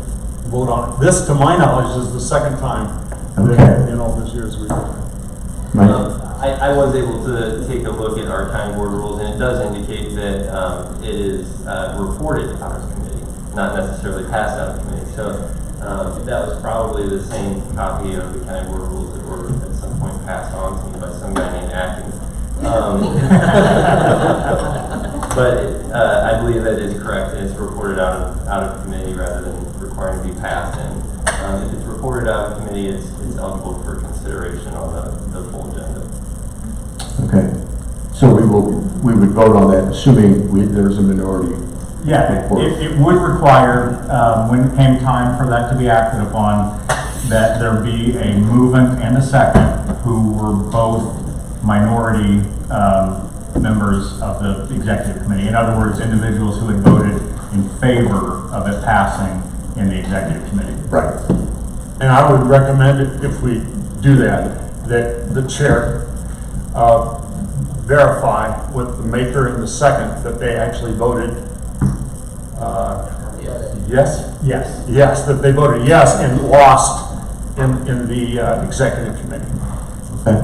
vote on it. This, to my knowledge, is the second time that in all those years we've done it. I was able to take a look at our county board rules, and it does indicate that it is reported out of committee, not necessarily passed out of committee. So that was probably the same copy of the county board rules that were at some point passed on to me by some guy named Atkins. But I believe that is correct. It's reported out of committee rather than requiring to be passed. And if it's reported out of committee, it's eligible for consideration on the full agenda. Okay. So we would vote on that, assuming there's a minority. Yeah, it would require, when it came time for that to be acted upon, that there be a movement and a second who were both minority members of the executive committee. In other words, individuals who had voted in favor of it passing in the executive committee. Right. And I would recommend if we do that the chair verify with the maker and the second that they actually voted yes? Yes, that they voted yes and lost in the executive committee. Okay.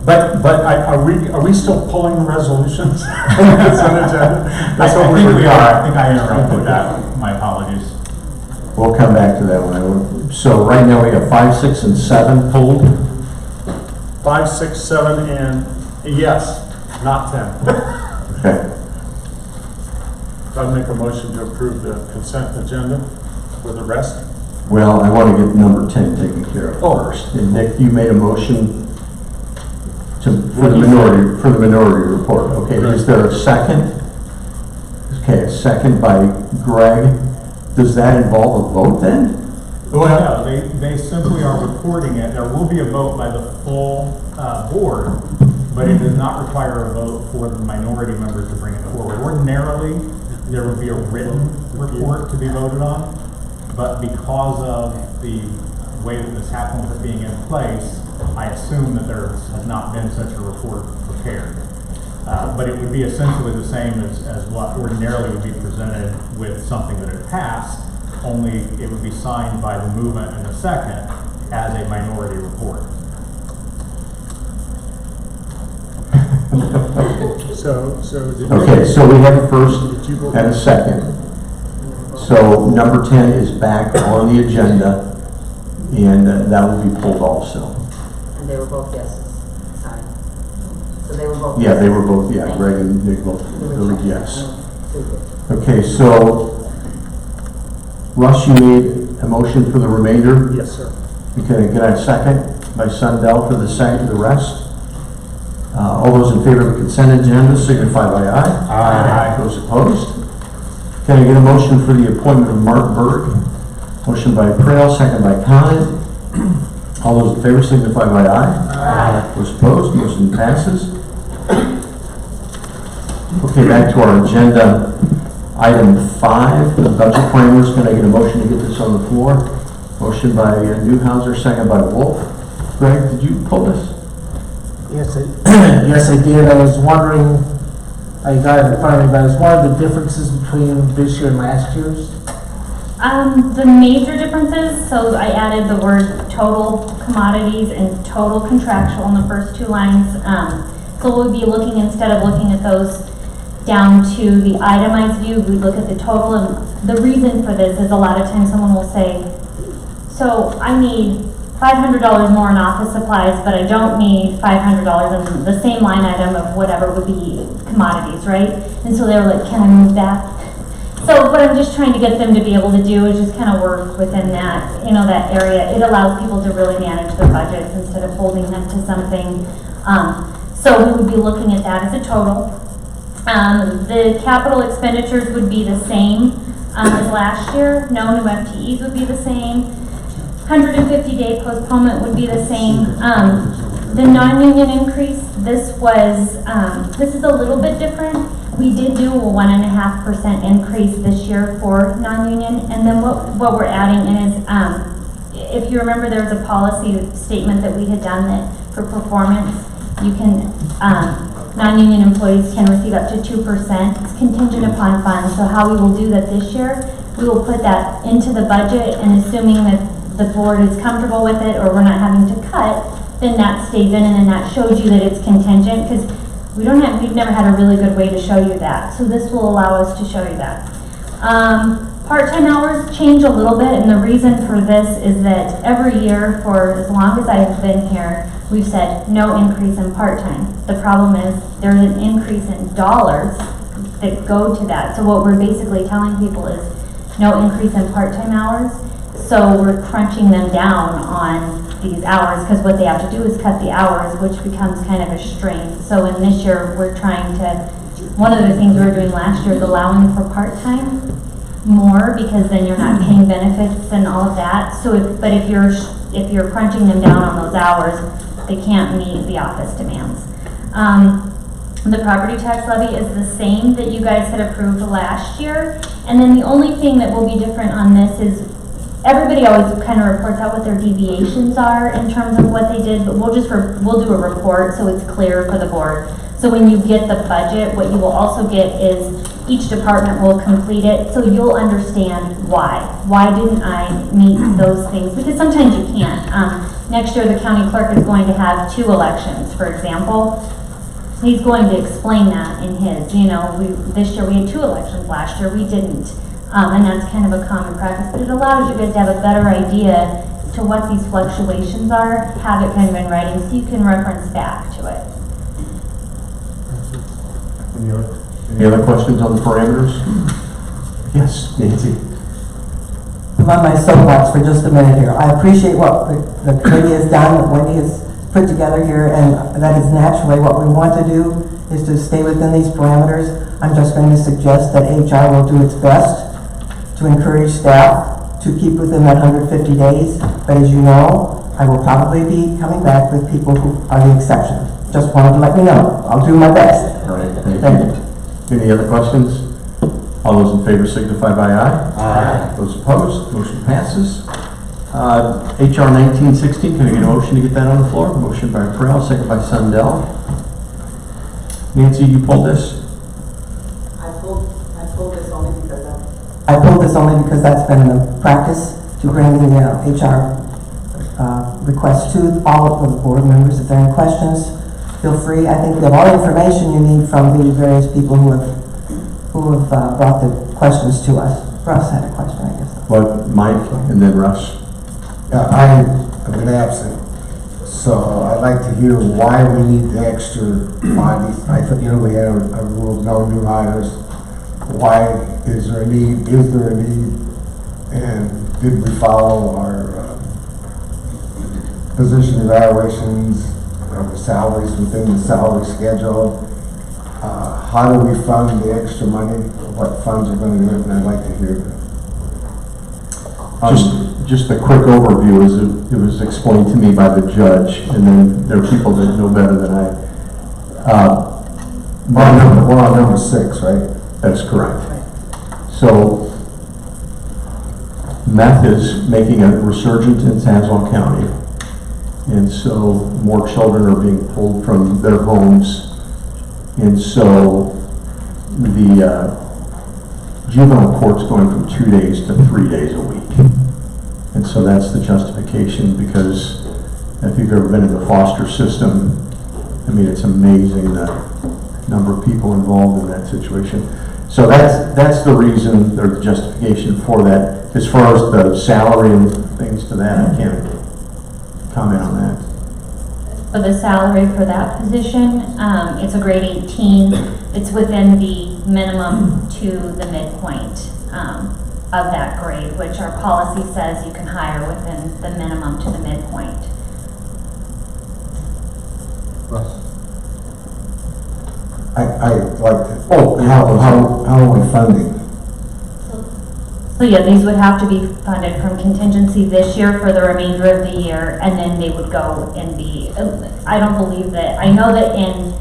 But are we still pulling the resolutions? That's what I we think were we doing. are. I think I interrupted that. My apologies. We'll come back to that one. So right now we have 5, 6, and 7 pulled. 5, 6, 7, and yes, not 10. Okay. I'd make a motion to approve the consent agenda for the rest. Well, I want to get number 10 taken care of first. And Nick, you made a motion for the minority report. Okay, is there a second? Okay, a second by Greg. Does that involve a vote then? Well, no, they simply are reporting it. There will be a vote by the full board, but it does not require a vote for the minority members to bring it forward. Ordinarily, there would be a written report to be voted on, but because of the way that this happened with it being in place, I assume that there has not been such a report prepared. But it would be essentially the same as what ordinarily would be presented with something that had passed, only it would be signed by the movement in a second as a minority report. Okay, so we have a first and a second. So number 10 is back on the agenda, and that will be pulled also. And they were both yeses. Sorry. So they were both. Yeah, they were both, yeah, Greg and Nick both voted yes. Okay, so Russ, you made a motion for the remainder? Yes, sir. Okay, can I have a second by Sundell for the rest? All those in favor of the consent agenda signify by aye. Aye. Those opposed? Can I get a motion for the appointment of Mark Berg? Motion by Prail, second by Khan. All those in favor signify by aye. Aye. Those opposed? Motion passes. Okay, back to our agenda. Item 5, the budget parameters. Can I get a motion to get this on the floor? Motion by Newhouser, second by Wolf. Greg, did you pull this? Yes, yes, I did. I was wondering, I got it in front of me, but I was wondering the differences between this year and last year's. The major differences, so I added the word total commodities and total contractual in the first 2 lines. So we'll be looking, instead of looking at those down to the itemized view, we look at the total. And the reason for this is a lot of times someone will say, so I need $500 more in office supplies, but I don't need $500 in the same line item of whatever would be commodities, right? And so they were like, can I move that? So what I'm just trying to get them to be able to do is just kind of work within that, that area. It allows people to really manage their budgets instead of holding them to something. So we would be looking at that as a total. The capital expenditures would be the same as last year. No new FTEs would be the same. 150-day postponement would be the same. The non-union increase, this is a little bit different. We did do a 1.5% increase this year for non-union, and then what we're adding in is, if you remember, there was a policy statement that we had done that for performance, you can, non-union employees can receive up to 2%. It's contingent upon funds. So how we will do that this year, we will put that into the budget, and assuming that the board is comfortable with it or we're not having to cut, then that stays in, and then that shows you that it's contingent, because we've never had a really good way to show you that. So this will allow us to show you that. Part-time hours change a little bit, and the reason for this is that every year for as long as I have been here, we've said no increase in part-time. The problem is there's an increase in dollars that go to that. So what we're basically telling people is no increase in part-time hours. So we're crunching them down on these hours, because what they have to do is cut the hours, which becomes kind of a strain. So in this year, we're trying to, one of the things we were doing last year is allowing for part-time more, because then you're not paying benefits and all of that. So if you're crunching them down on those hours, they can't meet the office demands. The property tax levy is the same that you guys had approved last year. And then the only thing that will be different on this is everybody always kind of reports out what their deviations are in terms of what they did, but we'll do a report so it's clear for the board. So when you get the budget, what you will also get is each department will complete it, so you'll understand why. Why didn't I meet those things? Because sometimes you can't. Next year, the county clerk is going to have 2 elections, for example. He's going to explain that in his, this year we had 2 elections, last year we didn't. And that's kind of a common practice, but it allows you guys to have a better idea to what these fluctuations are, have it kind of in writing so you can reference back to it. Any other questions on the parameters? Yes, Nancy. I'm on my soapbox for just a minute here. I appreciate what the committee has done, what Wendy has put together here, and that is naturally what we want to do, is to stay within these parameters. I'm just going to suggest that HR will do its best to encourage staff to keep within that 150 days. But as you know, I will probably be coming back with people who are the exception. Just wanted to let you know. I'll do my best. All right, thank you. Any other questions? All those in favor signify by aye. Aye. Those opposed, motion passes. HR 1916, can I get a motion to get that on the floor? Motion by Prell, second by Sundell. Nancy, you pulled this? I pulled this only because I pulled this only because that's been the practice to bring the HR requests to all of the board members. If there are any questions, feel free. I think we have all the information you need from the various people who have brought the questions to us. Russ had a question, I guess. Well, Mike and then Russ. Yeah, I've been absent, so I'd like to hear why we need the extra bodies. I thought, we had a rule of no new hires. Why is there a need? Is there a need? And did we follow our position evaluations, the salaries within the salary schedule? How do we fund the extra money? What funds are going to do it? And I'd like to hear that. Just a quick overview, as it was explained to me by the judge, and then there are people that know better than I. We're on number 6, right? That's correct. So, meth is making a resurgence in Tazewell County, and so more children are being pulled from their homes, and so the juvenile court's going from 2 days to 3 days a week. And so that's the justification, because if you've ever been in the foster system, I mean, it's amazing the number of people involved in that situation. So that's the reason, or the justification for that. As far as the salary and things to that, I can't comment on that. For the salary for that position, it's a grade 18. It's within the minimum to the midpoint of that grade, which our policy says you can hire within the minimum to the midpoint. I'd like to, how are we funding? So yeah, these would have to be funded from contingency this year for the remainder of the year, and then they would go and be, I don't believe that, I know that in,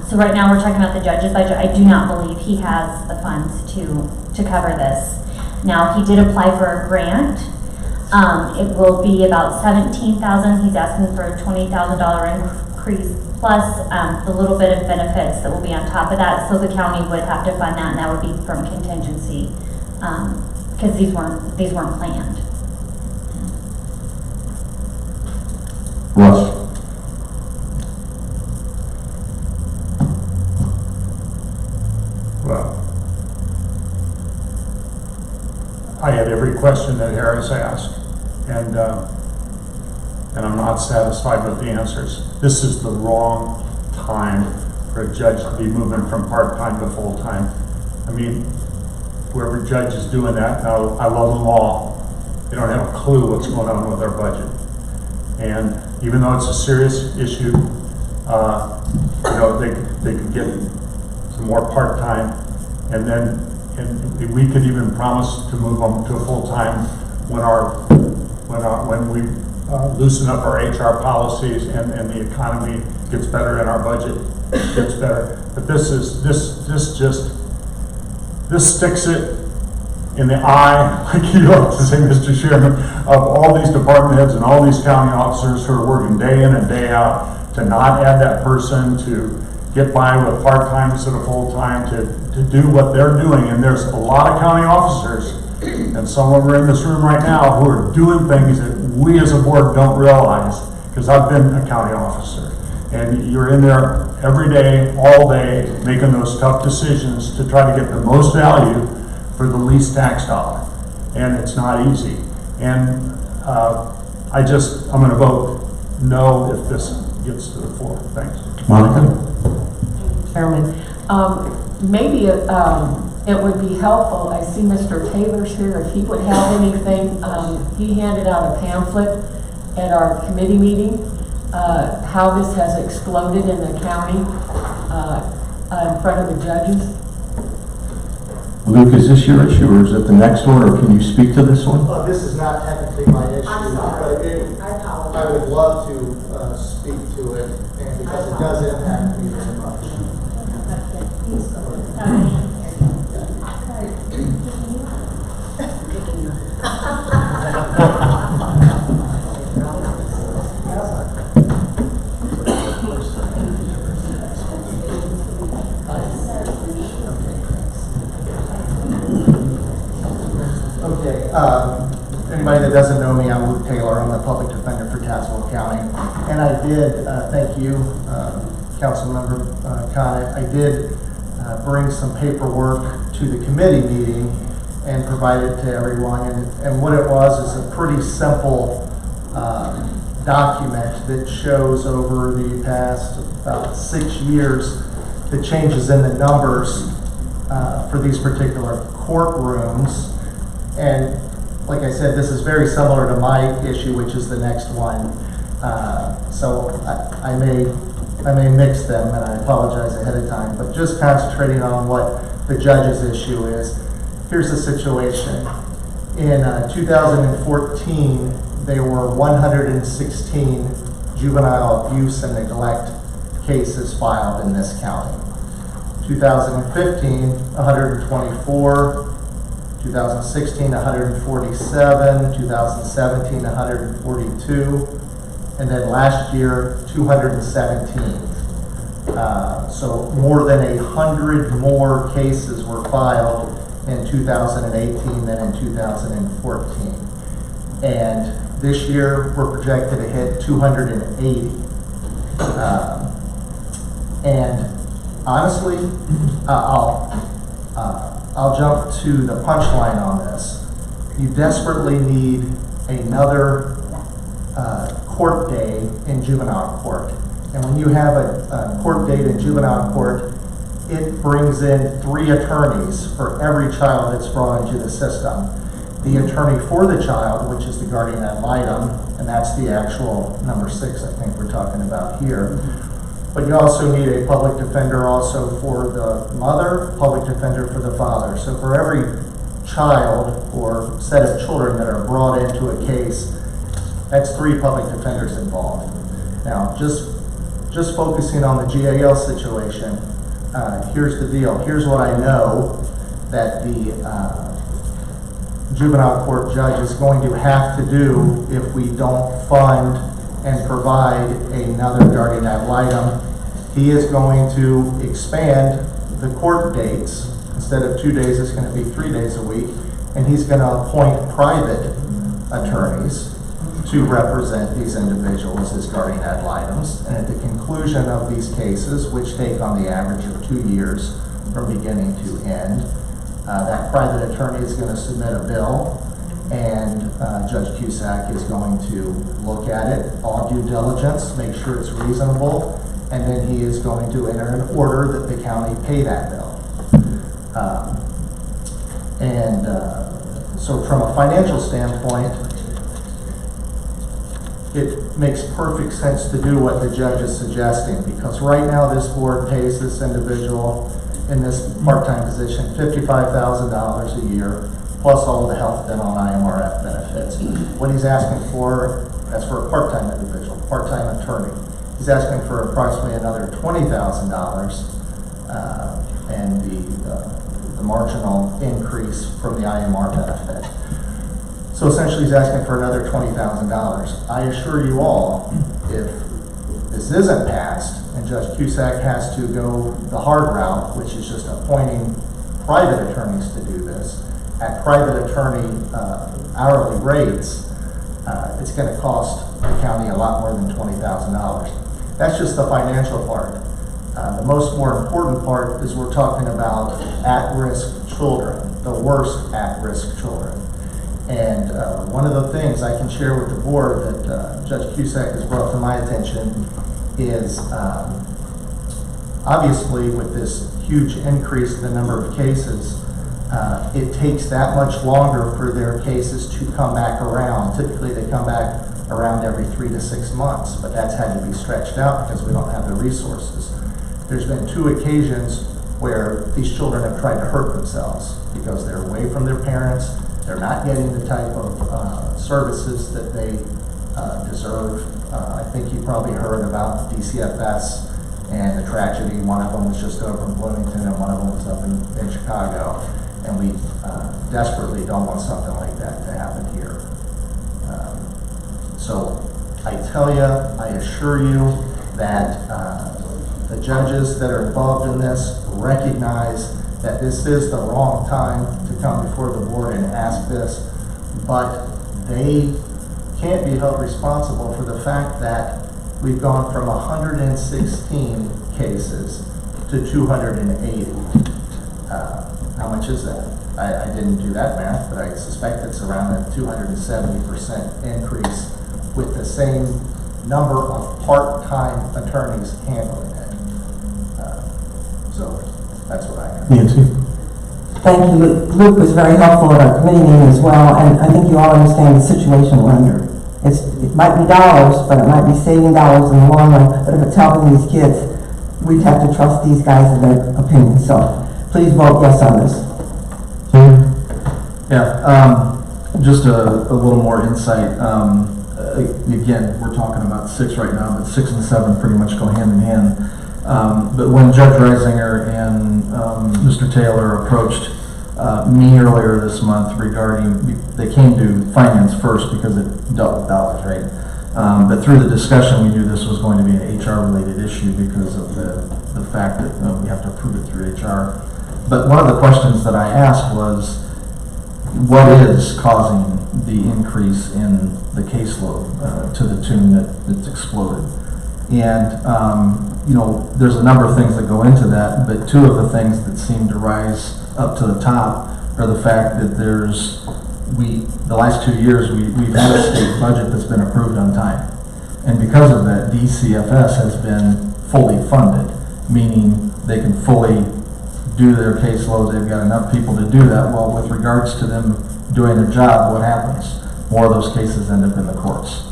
so right now we're talking about the judge's budget. I do not believe he has the funds to cover this. Now, he did apply for a grant. It will be about $17,000. He's asking for a $20,000 increase plus the little bit of benefits that will be on top of that. So the county would have to fund that, and that would be from contingency because these weren't planned. Russ? Well, I had every question that Harris asked, and I'm not satisfied with the answers. This is the wrong time for a judge to be moving from part-time to full-time. I mean, whoever judge is doing that, now, I love them all. They don't have a clue what's going on with our budget. And even though it's a serious issue, they could get some more part-time, and we could even promise to move them to full-time when we loosen up our HR policies and the economy gets better and our budget gets better. But this sticks it in the eye, like you like to say, Mr. Chairman, of all these department heads and all these county officers who are working day in and day out to not add that person, to get by with part-time instead of full-time, to do what they're doing. And there's a lot of county officers, and some of them are in this room right now, who are doing things that we as a board don't realize, because I've been a county officer. And you're in there every day, all day, making those tough decisions to try to get the most value for the least tax dollar. And it's not easy. And I'm going to vote no if this gets to the floor. Thanks. Monica? Chairman, maybe it would be helpful, I see Mr. Taylor's here, if he would have anything, he handed out a pamphlet at our committee meeting, how this has exploded in the county in front of the judges. Luke, is this your issue, or is it the next one, or can you speak to this one? This is not technically my issue, but I would love to speak to it, and because it does impact me very much. Anybody that doesn't know me, I'm Luke Taylor. I'm the public defender for Tazewell County. And I did, thank you, Councilmember Conant, I did bring some paperwork to the committee meeting and provide it to everyone. And what it was is a pretty simple document that shows over the past about 6 years the changes in the numbers for these particular courtrooms. And like I said, this is very similar to my issue, which is the next one. So I may mix them, and I apologize ahead of time. But just concentrating on what the judge's issue is, here's the situation. In 2014, there were 116 juvenile abuse and neglect cases filed in this county. 2015, 124. 2016, 147, 2017, 142, and then last year, 217. So more than 100 more cases were filed in 2018 than in 2014. And this year, we're projected to hit 280. And honestly, I'll jump to the punchline on this. You desperately need another court day in juvenile court. And when you have a court date in juvenile court, it brings in 3 attorneys for every child that's brought into the system. The attorney for the child, which is the guardian ad litem, and that's the actual number 6 I think we're talking about here. But you also need a public defender also for the mother, public defender for the father. So for every child or set of children that are brought into a case, that's 3 public defenders involved. Now, just focusing on the GAL situation, here's the deal. Here's what I know that the juvenile court judge is going to have to do if we don't fund and provide another guardian ad litem. He is going to expand the court dates. Instead of 2 days, it's going to be 3 days a week. And he's going to appoint private attorneys to represent these individuals as guardian ad litems. And at the conclusion of these cases, which take on the average of 2 years from beginning to end, that private attorney is going to submit a bill, and Judge Cusack is going to look at it, all due diligence, make sure it's reasonable, and then he is going to enter an order that the county pay that bill. So from a financial standpoint, it makes perfect sense to do what the judge is suggesting, because right now this board pays this individual in this part-time position $55,000 a year, plus all the health, dental, and IMRF benefits. What he's asking for, that's for a part-time individual, part-time attorney. He's asking for approximately another $20,000 and the marginal increase from the IMR benefit. So essentially he's asking for another $20,000. I assure you all, if this isn't passed and Judge Cusack has to go the hard route, which is just appointing private attorneys to do this at private attorney hourly rates, it's going to cost the county a lot more than $20,000. That's just the financial part. The more important part is we're talking about at-risk children, the worst at-risk children. And one of the things I can share with the board that Judge Cusack has brought to my attention is obviously with this huge increase in the number of cases, it takes that much longer for their cases to come back around. Typically they come back around every 3 to 6 months, but that's had to be stretched out because we don't have the resources. There's been 2 occasions where these children have tried to hurt themselves because they're away from their parents, they're not getting the type of services that they deserve. I think you probably heard about DCFS and the tragedy. One of them was just over in Bloomington and one of them was up in Chicago. And we desperately don't want something like that to happen here. So I tell you, I assure you that the judges that are involved in this recognize that this is the wrong time to come before the board and ask this, but they can't be held responsible for the fact that we've gone from 116 cases to 280. How much is that? I didn't do that math, but I suspect it's around a 270% increase with the same number of part-time attorneys handling it. So that's what I have. Nancy? Thank you. Luke was very helpful at our committee meeting as well, and I think you all understand the situation we're under. It might be dollars, but it might be saving dollars in the long run, but if it's helping these kids, we have to trust these guys and their opinions. So please vote yes on this. Yeah, just a little more insight. Again, we're talking about 6 right now, but 6 and 7 pretty much go hand in hand. But when Judge Reisinger and Mr. Taylor approached me earlier this month regarding, they came to finance first because it dealt with dollars, right? But through the discussion, we knew this was going to be an HR-related issue because of the fact that we have to approve it through HR. But one of the questions that I asked was, what is causing the increase in the caseload to the tune that it's exploded? And, you know, there's a number of things that go into that, but 2 of the things that seem to rise up to the top are the fact that the last 2 years, we've had a state budget that's been approved on time. And because of that, DCFS has been fully funded, meaning they can fully do their caseload. They've got enough people to do that. Well, with regards to them doing their job, what happens? More of those cases end up in the courts.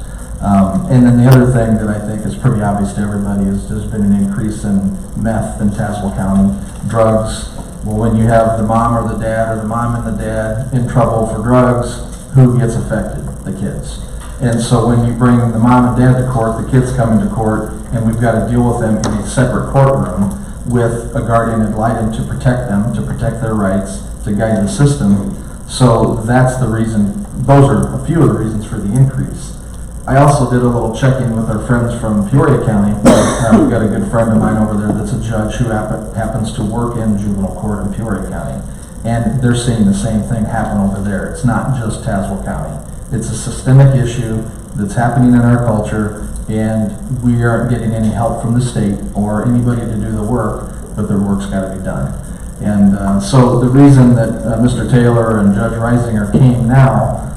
And then the other thing that I think is pretty obvious to everybody is there's been an increase in meth in Tazewell County, drugs. Well, when you have the mom or the dad or the mom and the dad in trouble for drugs, who gets affected? The kids. And so when you bring the mom and dad to court, the kids come into court, and we've got to deal with them in a separate courtroom with a guardian ad litem to protect them, to protect their rights, to guide the system. So that's the reason, those are a few of the reasons for the increase. I also did a little check-in with our friends from Peoria County. We've got a good friend of mine over there that's a judge who happens to work in juvenile court in Peoria County. And they're seeing the same thing happen over there. It's not just Tazewell County. It's a systemic issue that's happening in our culture, and we aren't getting any help from the state or anybody to do the work, but their work's got to be done. And so the reason that Mr. Taylor and Judge Reisinger came now,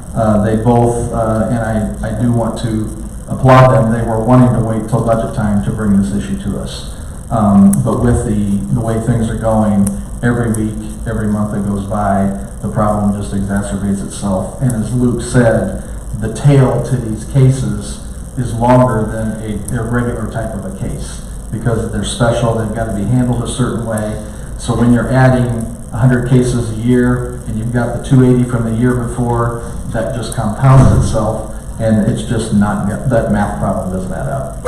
they both, and I do want to applaud them, they were wanting to wait till budget time to bring this issue to us. But with the way things are going, every week, every month that goes by, the problem just exacerbates itself. And as Luke said, the tail to these cases is longer than a regular type of a case because they're special, they've got to be handled a certain way. So when you're adding 100 cases a year, and you've got the 280 from the year before, that just compounds itself, and it's just not, that math problem doesn't add up.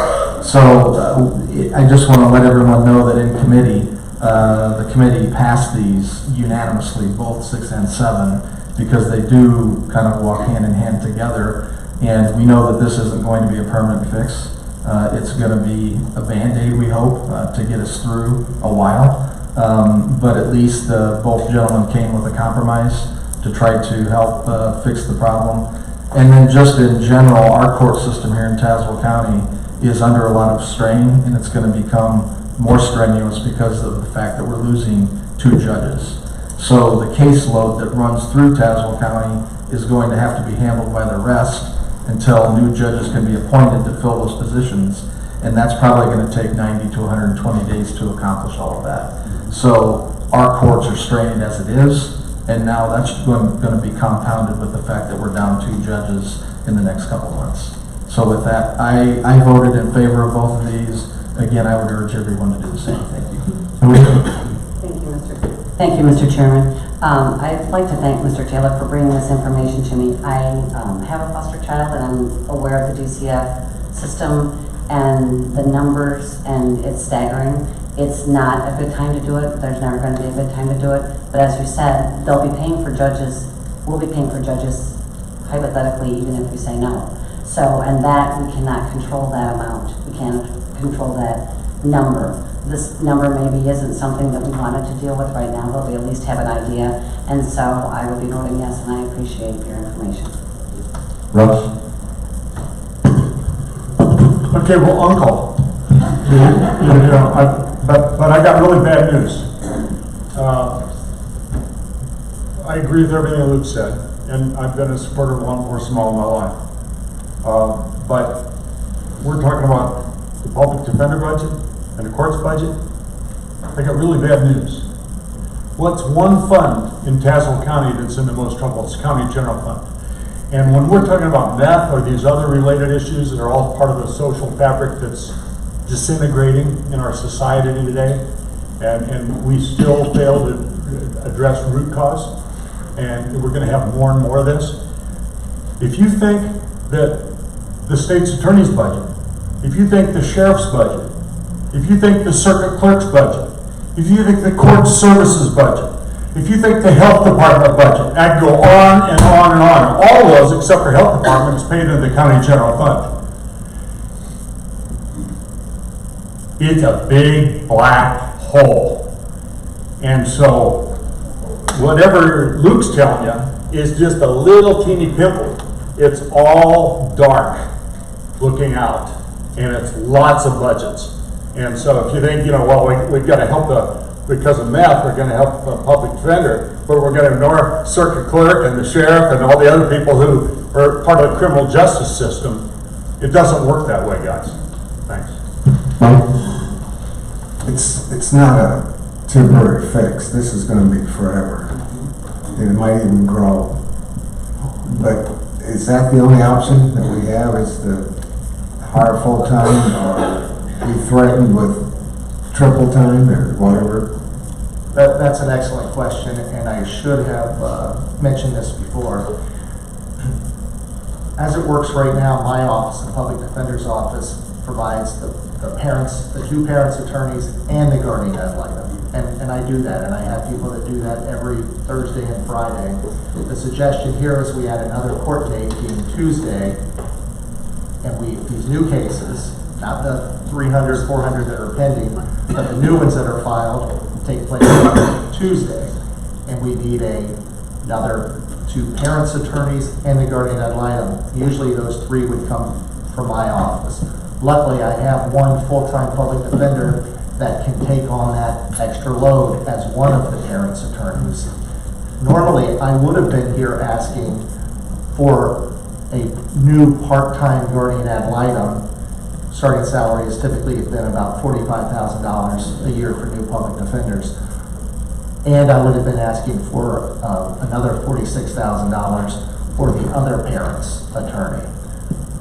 So I just want to let everyone know that in committee, the committee passed these unanimously, both 6 and 7, because they do kind of walk hand in hand together. And we know that this isn't going to be a permanent fix. It's going to be a Band-Aid, we hope, to get us through a while. But at least both gentlemen came with a compromise to try to help fix the problem. And then just in general, our court system here in Tazewell County is under a lot of strain, and it's going to become more strenuous because of the fact that we're losing 2 judges. So the caseload that runs through Tazewell County is going to have to be handled by the rest until new judges can be appointed to fill those positions. And that's probably going to take 90 to 120 days to accomplish all of that. So our courts are strained as it is, and now that's going to be compounded with the fact that we're down 2 judges in the next couple months. So with that, I voted in favor of both of these. Again, I would urge everyone to do the same. Thank you. Thank you, Mr. Chairman. I'd like to thank Mr. Taylor for bringing this information to me. I have a foster child, and I'm aware of the DCF system and the numbers, and it's staggering. It's not a good time to do it. There's never going to be a good time to do it. But as you said, they'll be paying for judges. We'll be paying for judges hypothetically, even if we say no. So, and that, we cannot control that amount. We can't control that number. This number maybe isn't something that we wanted to deal with right now, but we at least have an idea. And so I would be voting yes, and I appreciate your information. Russ? Okay, well, Uncle, but I got really bad news. I agree with everything that Luke said, and I've been a supporter of law enforcement all my life. But we're talking about the public defender budget and the court's budget. I got really bad news. What's one fund in Tazewell County that's in the most trouble? It's County General Fund. And when we're talking about meth or these other related issues that are all part of the social fabric that's disintegrating in our society today, and we still fail to address root cause, and we're going to have more and more of this. If you think that the state's attorney's budget, if you think the sheriff's budget, if you think the circuit clerk's budget, if you think the court services budget, if you think the health department budget, I'd go on and on and on. All of those, except for health department, is paid into the county general fund. It's a big black hole. And so, whatever Luke's telling you is just a little teeny pimple. It's all dark looking out, and it's lots of budgets. And so if you think, well, we've got to help because of meth, we're going to help the public defender, but we're going to ignore circuit clerk and the sheriff and all the other people who are part of the criminal justice system, it doesn't work that way, guys. Thanks. It's not a temporary fix. This is going to be forever. And it might even grow. But is that the only option that we have, is to hire full-time or be threatened with triple time or whatever? That's an excellent question, and I should have mentioned this before. As it works right now, my office, the public defender's office, provides the parents, the 2 parents' attorneys, and the guardian ad litem. And I do that, and I have people that do that every Thursday and Friday. The suggestion here is we add another court date being Tuesday, and these new cases, not the 300, 400 that are pending, but the new ones that are filed take place on Tuesday. And we need another 2 parents' attorneys and the guardian ad litem. Usually those 3 would come from my office. Luckily, I have one full-time public defender that can take on that extra load as one of the parents' attorneys. Normally, I would have been here asking for a new part-time guardian ad litem. Starting salary has typically been about $45,000 a year for new public defenders. And I would have been asking for another $46,000 for the other parent's attorney.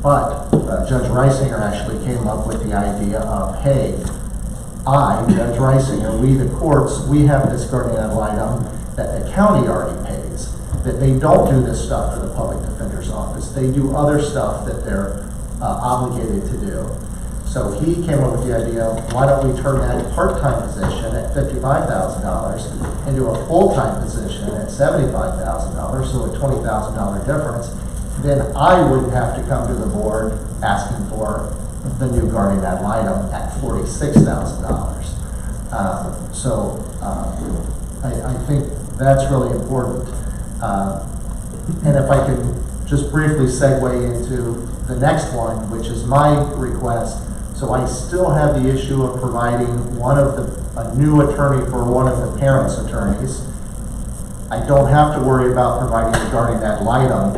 But Judge Reisinger actually came up with the idea of, hey, I, Judge Reisinger, we the courts, we have this guardian ad litem that the county already pays, that they don't do this stuff for the public defender's office. They do other stuff that they're obligated to do. So he came up with the idea, why don't we turn that part-time position at $55,000 into a full-time position at $75,000, so a $20,000 difference. Then I wouldn't have to come to the board asking for the new guardian ad litem at $46,000. I think that's really important. And if I can just briefly segue into the next one, which is my request. So I still have the issue of providing a new attorney for one of the parents' attorneys. I don't have to worry about providing the guardian ad litem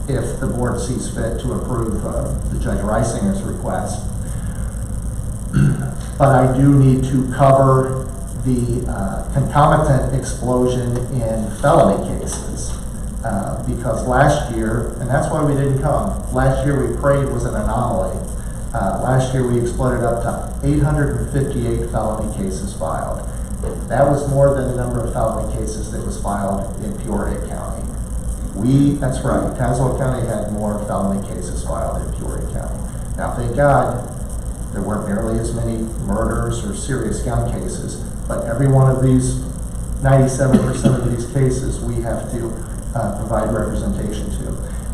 if the board sees fit to approve the Judge Reisinger's request. But I do need to cover the concomitant explosion in felony cases. Because last year, and that's why we didn't come, last year we prayed was an anomaly. Last year we exploded up to 858 felony cases filed. That was more than the number of felony cases that was filed in Peoria County. That's right, Tazewell County had more felony cases filed in Peoria County. Now thank God there weren't nearly as many murders or serious gun cases, but every one of these, 97% of these cases, we have to provide representation to.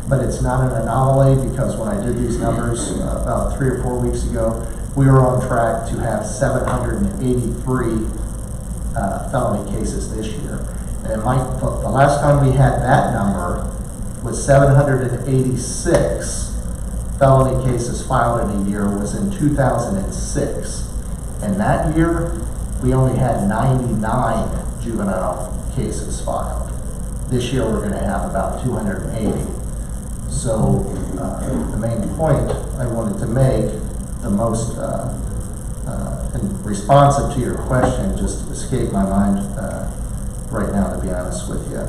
But it's not an anomaly because when I did these numbers about 3 or 4 weeks ago, we were on track to have 783 felony cases this year. And the last time we had that number was 786 felony cases filed in a year was in 2006. And that year, we only had 99 juvenile cases filed. This year, we're going to have about 280. So the main point I wanted to make, the most responsive to your question, just escaped my mind right now, to be honest with you.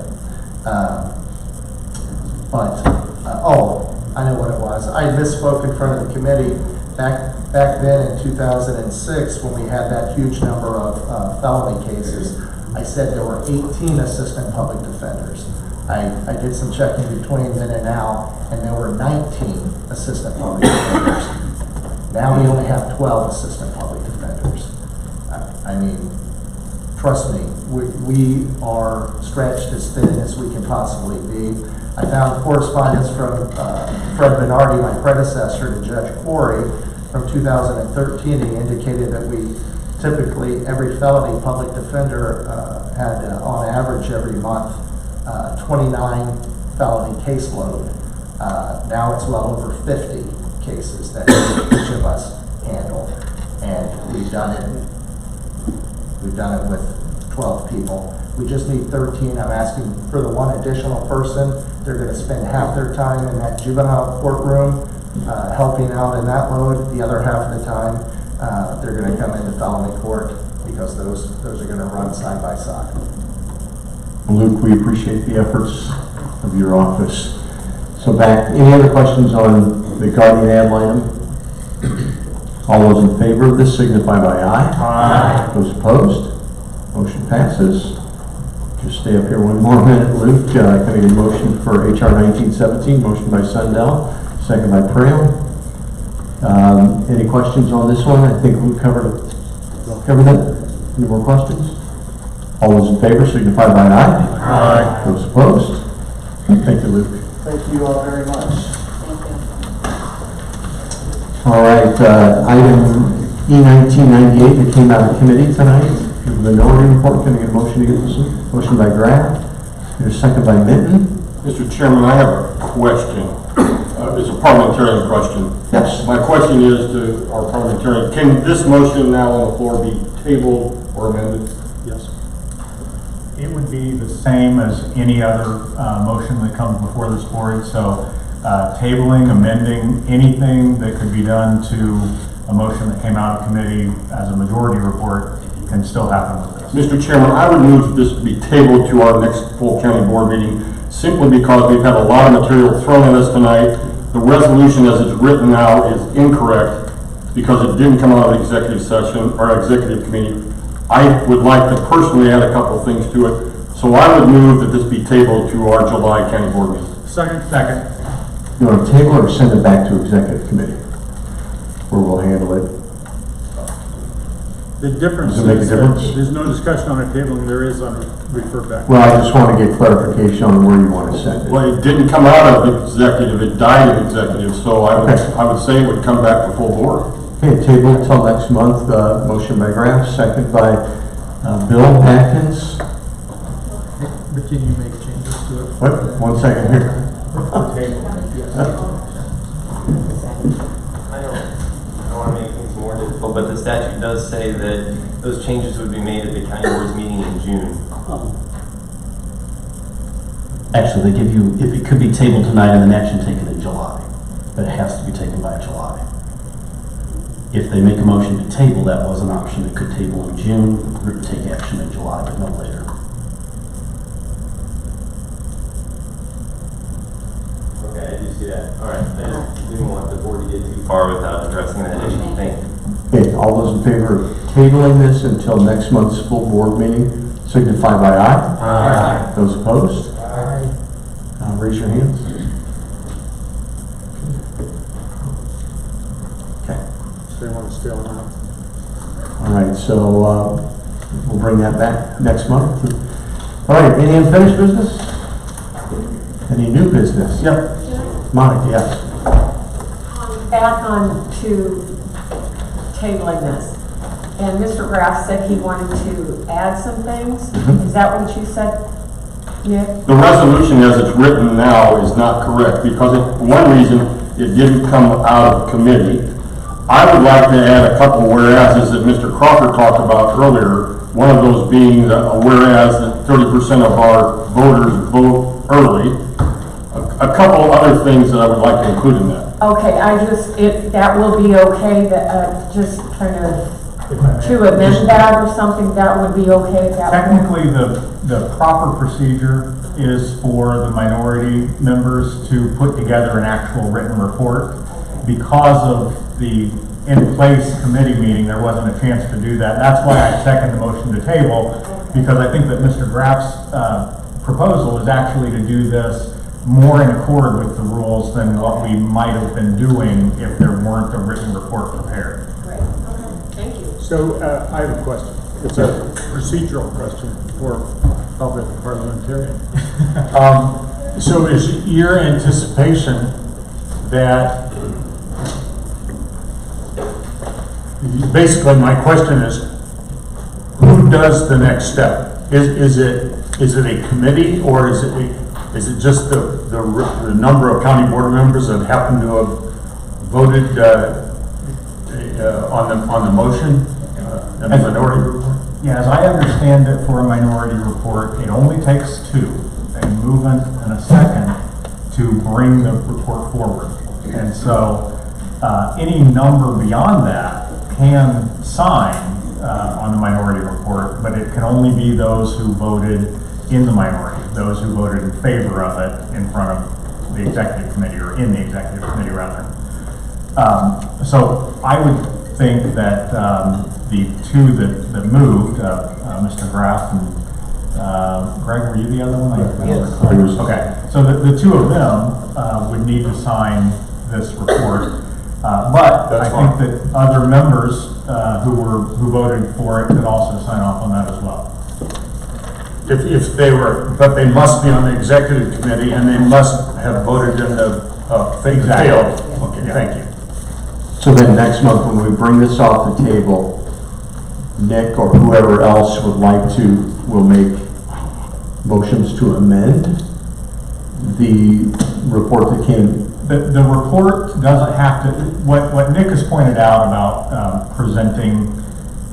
I know what it was. I misspoke in front of the committee back then in 2006 when we had that huge number of felony cases. I said there were 18 assistant public defenders. I did some checking between then and now, and there were 19 assistant public defenders. Now we only have 12 assistant public defenders. I mean, trust me, we are stretched as thin as we can possibly be. I found correspondence from Fred Bernardi, my predecessor, to Judge Corey from 2013. He indicated that we typically, every felony public defender had, on average every month, 29 felony caseload. Now it's well over 50 cases that each of us handle. And we've done it with 12 people. We just need 13. I'm asking for the one additional person. They're going to spend half their time in that juvenile courtroom helping out in that load. The other half of the time, they're going to come into felony court because those are going to run side by side. Luke, we appreciate the efforts of your office. So any other questions on the guardian ad litem? All those in favor of this signify by aye. Aye. Those opposed? Motion passes. Just stay up here one more minute, Luke. Can I get a motion for HR 1917? Motion by Sundell, second by Prail. Any questions on this one? I think we covered that. Any more questions? All those in favor signify by aye. Aye. Those opposed? Thank you, Luke. Thank you all very much. All right, item E1998 that came out of committee tonight, the minority report. Can I get a motion to get this one? Motion by Graff, there's a second by Minton. Mr. Chairman, I have a question. It's a parliamentarian question. Yes. My question is to our parliamentarian, can this motion now on the floor be tabled or amended? Yes. It would be the same as any other motion that comes before this board. So tabling, amending, anything that could be done to a motion that came out of committee as a majority report can still happen with this. Mr. Chairman, I would move that this be tabled to our next full county board meeting simply because we've had a lot of material thrown at us tonight. The resolution as it's written now is incorrect. because it didn't come out of the executive session or executive committee, I would like to personally add a couple of things to it. So I would move that this be tabled to our July county board meeting. Second. You want to table or send it back to executive committee? Where we'll handle it? The difference Does it make a is difference? that there's no discussion on a tabling, there is on a refer back. Well, I just want to get clarification on where you want to send it. Well, it didn't come out of executive, it died in executive, so I would say it would come back to full board. Okay, table until next month. Motion by Graff, second by Bill Atkins. But can you make changes to it? What? 1 second here. I don't want to make things more difficult, but the statute does say that those changes would be made at the county board's meeting in June. Actually, they give you, if it could be tabled tonight and then action taken in July, but it has to be taken by July. If they make a motion to table, that was an option. It could table in June, or take action in July, but no later. Okay, I do see that. All right, I just didn't want the board to get too far without addressing that issue. Thank you. Okay, all those in favor of tabling this until next month's full board meeting, signify by aye. Aye. Those opposed? Raise your hands. Okay. So you want to stay on that? All right, so we'll bring that back next month. All right, any unfinished business? Any new business? Yep. Monica, yes. Back on to tabling this. And Mr. Graff said he wanted to add some things. Is that what you said, Nick? The resolution as it's written now is not correct because for one reason, it didn't come out of committee. I would like to add a couple whereases that Mr. Crawford talked about earlier. One of those being a whereas that 30% of our voters vote early. A couple other things that I would like to include in that. Okay, that will be okay, just kind of to amend that or something, that would be okay? Technically, the proper procedure is for the minority members to put together an actual written report. Because of the in-place committee meeting, there wasn't a chance to do that. That's why I second the motion to table, because I think that Mr. Graff's proposal is actually to do this more in accord with the rules than what we might have been doing if there weren't a written report prepared. Great, okay, thank you. So I have a question. It's a procedural question for public parliamentarian. So is your anticipation that, basically my question is, who does the next step? Is it a committee, or is it just the number of county board members that happen to have voted on the motion, and the minority report? Yeah, as I understand it, for a minority report, it only takes two, a movement and a second, to bring the report forward. And so any number beyond that can sign on the minority report, but it can only be those who voted in the minority, those who voted in favor of it in front of the executive committee, or in the executive committee rather. So I would think that the two that moved, Mr. Graff and Greg, were you the other one? Yes. Okay, so the two of them would need to sign this report. But I think that other members who voted for it could also sign off on that as well. If they were, but they must be on the executive committee, and they must have voted in the failed. Okay, thank you. So then next month, when we bring this off the table, Nick or whoever else would like to, will make motions to amend the report that came. The report doesn't have to, what Nick has pointed out about presenting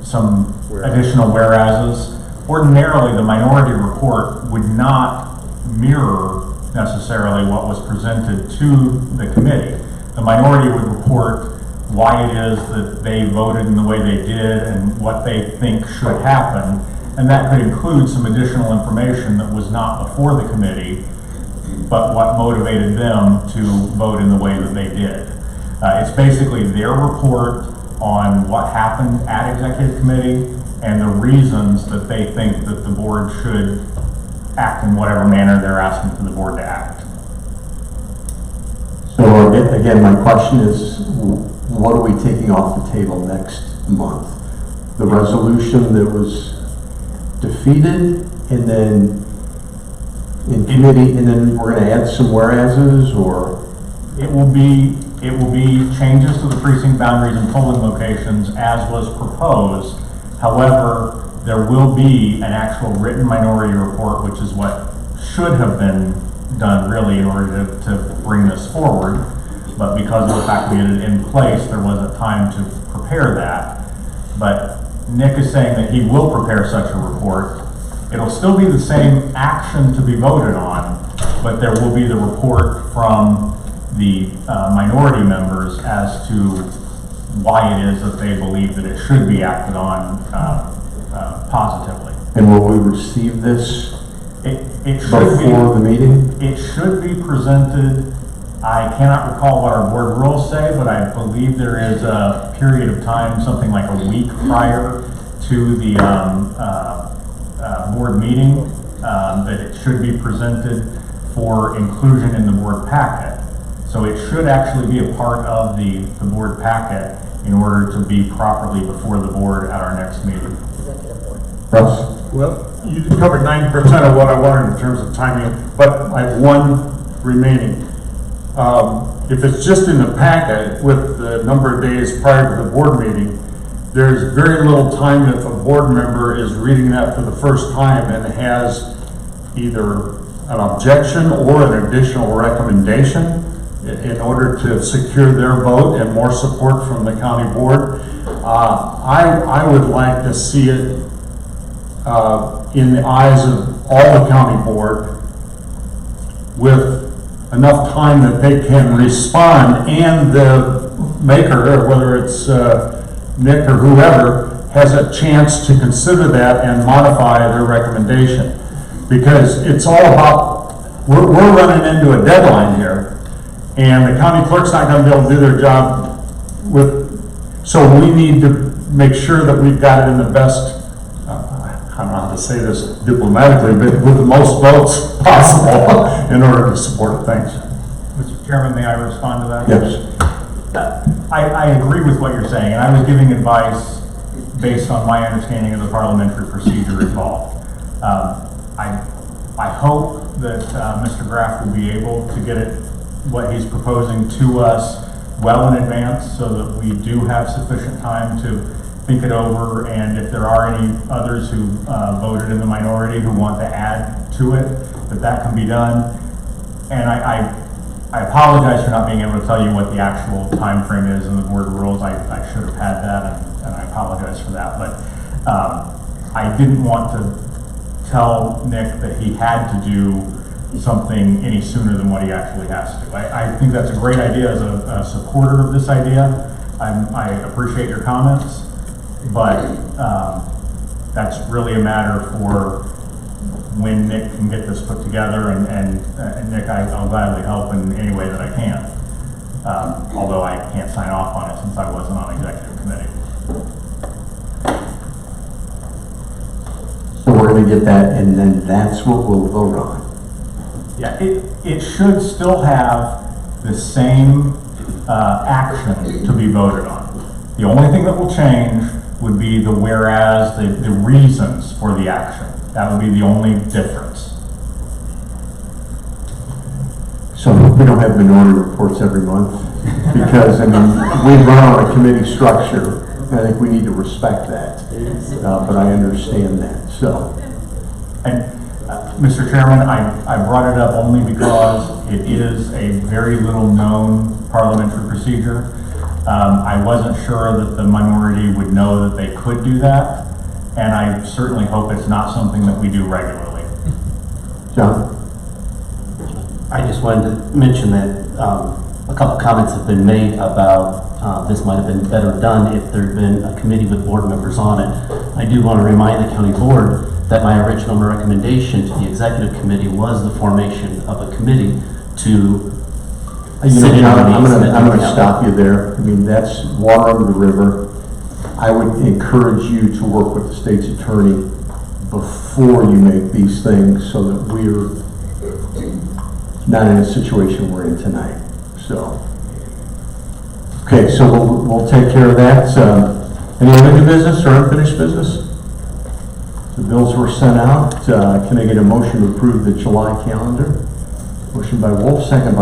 some additional whereases, ordinarily the minority report would not mirror necessarily what was presented to the committee. The minority would report why it is that they voted in the way they did and what they think should happen, and that could include some additional information that was not before the committee, but what motivated them to vote in the way that they did. It's basically their report on what happened at executive committee and the reasons that they think that the board should act in whatever manner they're asking for the board to act. So again, my question is, what are we taking off the table next month? The resolution that was defeated, and then in committee, and then we're going to add some whereases, or? It will be changes to the precinct boundaries and polling locations as was proposed. However, there will be an actual written minority report, which is what should have been done really in order to bring this forward. But because of the fact we had it in place, there wasn't time to prepare that. But Nick is saying that he will prepare such a report. It'll still be the same action to be voted on, but there will be the report from the minority members as to why it is that they believe that it should be acted on positively. And will we receive this It before the meeting? It should be presented. I cannot recall what our board rules say, but I believe there is a period of time, something like a week prior to the board meeting, that it should be presented for inclusion in the board packet. So it should actually be a part of the board packet in order to be properly before the board at our next meeting. Russ? Well, you covered 90% of what I wanted in terms of timing, but I have one remaining. If it's just in the packet with the number of days prior to the board meeting, there's very little time if a board member is reading that for the first time and has either an objection or an additional recommendation in order to secure their vote and more support from the county board. I would like to see it in the eyes of all the county board with enough time that they can respond, and the maker, whether it's Nick or whoever, has a chance to consider that and modify their recommendation. Because it's all about, we're running into a deadline here, and the county clerk's not going to be able to do their job so we need to make sure that we've got it in the best, I don't know how to say this diplomatically, but with the most votes possible in order to support things. Mr. Chairman, may I respond to that? Yes. I agree with what you're saying, and I was giving advice based on my understanding of the parliamentary procedure involved. I hope that Mr. Graff will be able to get what he's proposing to us well in advance so that we do have sufficient time to think it over, and if there are any others who voted in the minority who want to add to it, that can be done. And I apologize for not being able to tell you what the actual time frame is in the board rules. I should have had that, and I apologize for that. But I didn't want to tell Nick that he had to do something any sooner than what he actually has to. I think that's a great idea as a supporter of this idea. I appreciate your comments, but that's really a matter for when Nick can get this put together, and Nick, I'll gladly help in any way that I can, although I can't sign off on it since I wasn't on executive committee. So we're going to get that, and then that's what we'll vote on. Yeah, it should still have the same action to be voted on. The only thing that will change would be the whereas, the reasons for the action. That would be the only difference. So we don't have minority reports every month because, I mean, we run on a committee structure. I think we need to respect that, but I understand that. So, and Mr. Chairman, I brought it up only because it is a very little known parliamentary procedure. I wasn't sure that the minority would know that they could do that, and I certainly hope it's not something that we do regularly. John? I just wanted to mention that a couple comments have been made about this might have been better done if there had been a committee with board members on it. I do want to remind the county board that my original recommendation to the executive committee was the formation of a committee to sitting on the I'm easement. gonna stop you there. I mean, that's water under the river. I would encourage you to work with the state's attorney before you make these things so that we're not in a situation we're in tonight. So, okay, so we'll take care of that. Any other new business or unfinished business? The bills were sent out. Can I get a motion to approve the July calendar? Motion by Wolf, second by